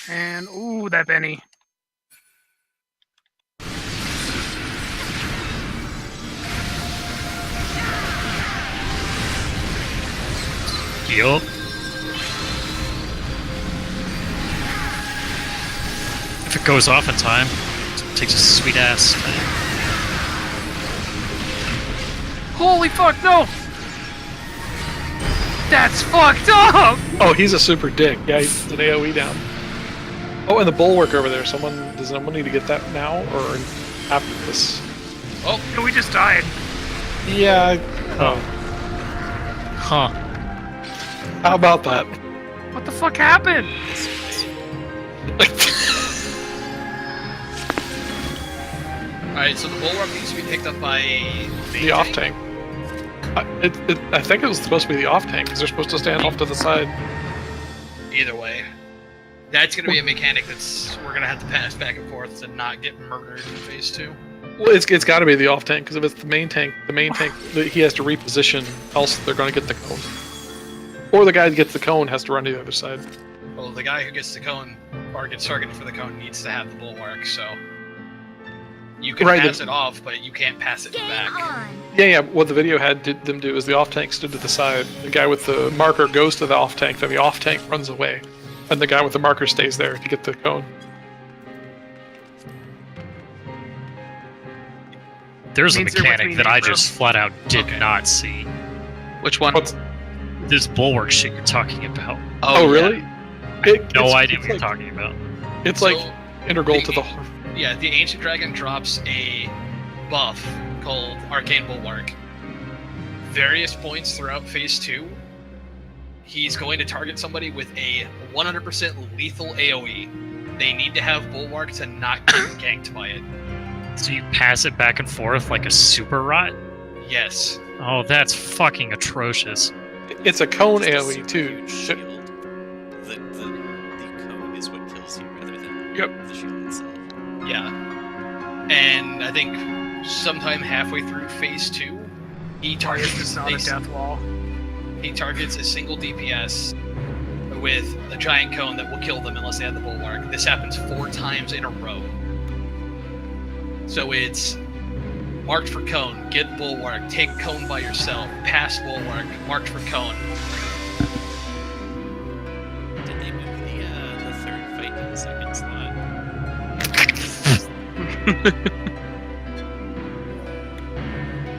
And ooh, that Benny. Yup. If it goes off in time, it takes a sweet ass time. Holy fuck, no! That's fucked up! Oh, he's a super dick. Yeah, he's an AoE down. Oh, and the bulwark over there. Does someone need to get that now or after this? Oh, No, we just died. Yeah. Oh. Huh. How about that? What the fuck happened? alright, so the bulwark needs to be picked up by The off tank. I think it was supposed to be the off tank because they're supposed to stand off to the side. Either way. That's gonna be a mechanic we're gonna have to pass back and forth to not get murdered in phase 2. Well, it's got to be the off tank because if it's the main tank, he has to reposition, else they're going to get the cone. Or the guy that gets the cone has to run to the other side. Well, the guy who gets the cone or gets targeted for the cone needs to have the bulwark, so you can Right, pass it off, but you can't pass it back. Yeah. What the video had them do is the off tank stood to the side. The guy with the marker goes to the off tank, then the off tank runs away, and the guy with the marker stays there to get the cone. There's a Means they're mechanic between that I each just flat out did Okay. not see. Which one? What's, This bulwark shit you're talking about. oh, yeah. really? No It's idea what you're like, talking about. It's So, like integral to the. Yeah, the Ancient Dragon drops a buff called Arcane Bulwark. Various points throughout Phase 2, he's going to target somebody with a 100% lethal AoE. They need to have Bulwark to not get ganked by it. So you pass it back and forth like a super rot? Yes. Oh, that's fucking atrocious. It's a cone It's a AoE too. huge Shit. shield. The cone is what kills you rather than Yep. the shield itself. Yeah. And I think sometime halfway through Phase 2, he targets It's not a death wall. He targets a single DPS with a giant cone that will kill them unless they have the bulwark. This happens 4 times in a row. So it's marked for cone, get bulwark, take cone by yourself, pass bulwark, marked for cone. Did they move the third fight to the second slot?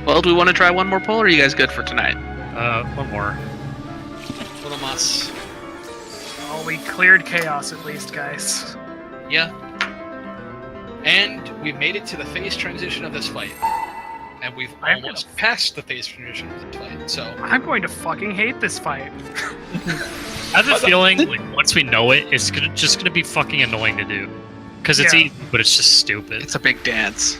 Well, do we want to try one more poll, or are you guys good for tonight? One more. Little mas. Oh, we cleared chaos at least, guys. Yeah. And we've made it to the phase transition of this fight. And we've I'm almost passed the phase transition of this fight, so... I'm going to fucking hate this fight. I have a feeling like once we know it, it's just gonna be fucking annoying to do. Because it's Yeah. easy, but it's just stupid. It's a big dance.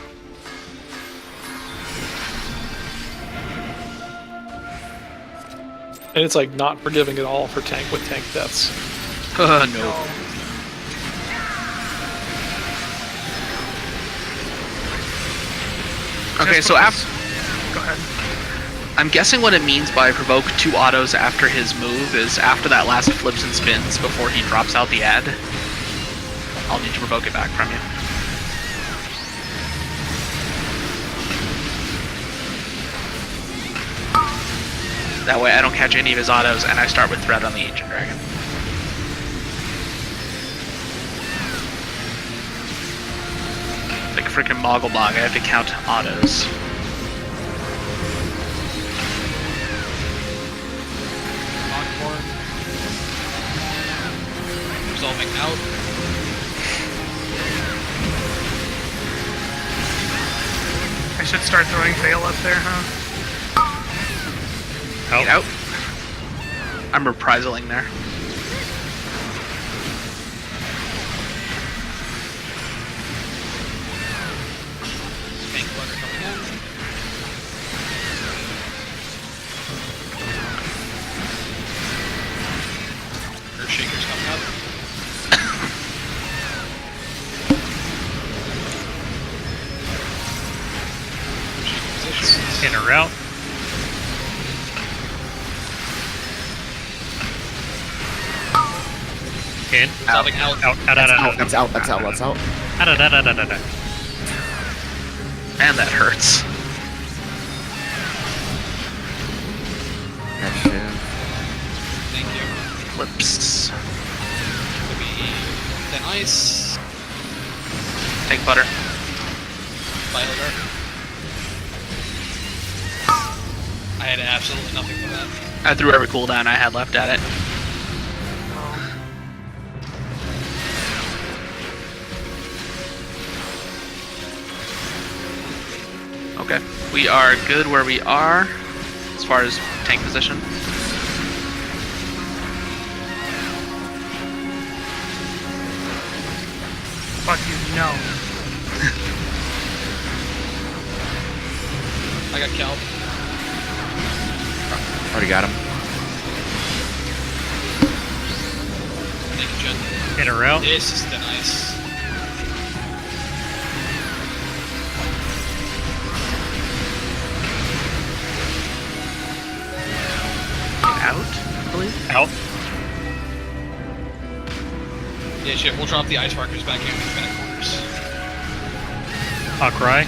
And it's like not forgiving at all for tank with tank deaths. No. Okay, so after. Go ahead. I'm guessing what it means by provoke 2 autos after his move is after that last flips and spins before he drops out the ad. I'll need to provoke it back from you. That way I don't catch any of his autos and I start with threat on the Ancient Dragon. Like freaking Mogglebog, I have to count autos. Resolving out. I should start throwing fail up there, huh? Get out. I'm reprisaling there. Tank butter coming in. Earthshaker's coming up. In or out. In. Resolving out. That's out. That's out. That's out. Man, that hurts. That shit. Thank you. Flips. Could be thin ice. Tank butter. Violet Arc. I had absolutely nothing for that. I threw every cooldown I had left at it. Okay, we are good where we are as far as tank position. Fuck you, no. I got Kelp. Already got him. Thank you, Jen. In or out. This is thin ice. Out, I believe. Out. Yeah, shit, we'll drop the ice markers back here in the back corners. I'll cry.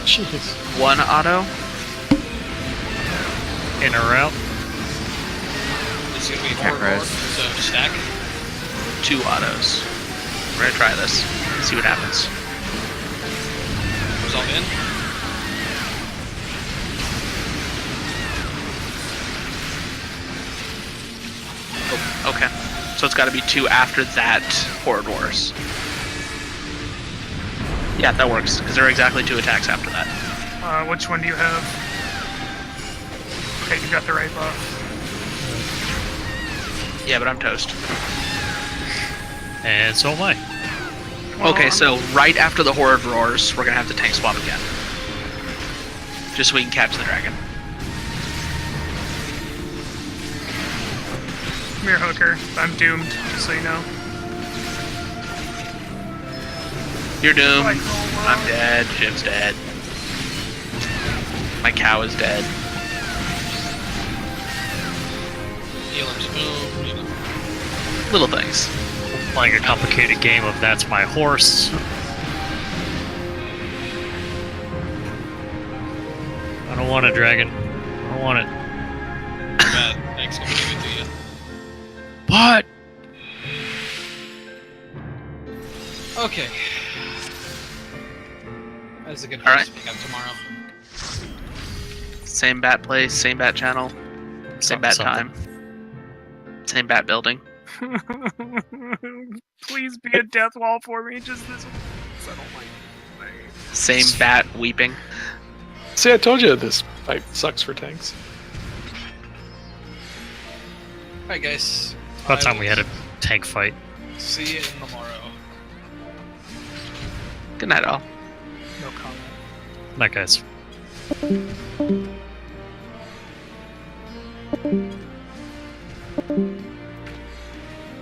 Jeez. 1 auto. In or out. This is gonna be Can't hard roar, res. so stack. 2 autos. We're gonna try this. See what happens. Resolve in. Oh, okay. So it's gotta be 2 after that Horde Wars. Yeah, that works, because there are exactly 2 attacks after that. Which one do you have? Okay, you got the right buff. Yeah, but I'm toast. And so am I. Well, Okay, so right after the Horde Roars, we're gonna have to tank swap again. Just so we can catch the dragon. Come here, Hooker. I'm doomed, just so you know. You're doomed. Like, oh, I'm dead. Jim's dead. My cow is dead. Healers, boom. You know. Little things. Playing a complicated game of that's my horse. I don't want a dragon. I don't want it. Bad. Thanks, gonna give it to you. What? Okay. That's a good All place right. to pick up tomorrow. Same bat place, same bat channel, same bat time, same bat building. Please be a death wall for me, just this one. I don't like it. Same bat weeping. See, I told you this fight sucks for tanks. Alright, guys. About time we had a tank fight. See you tomorrow. Good night, all. No comment. Night, guys. Bye.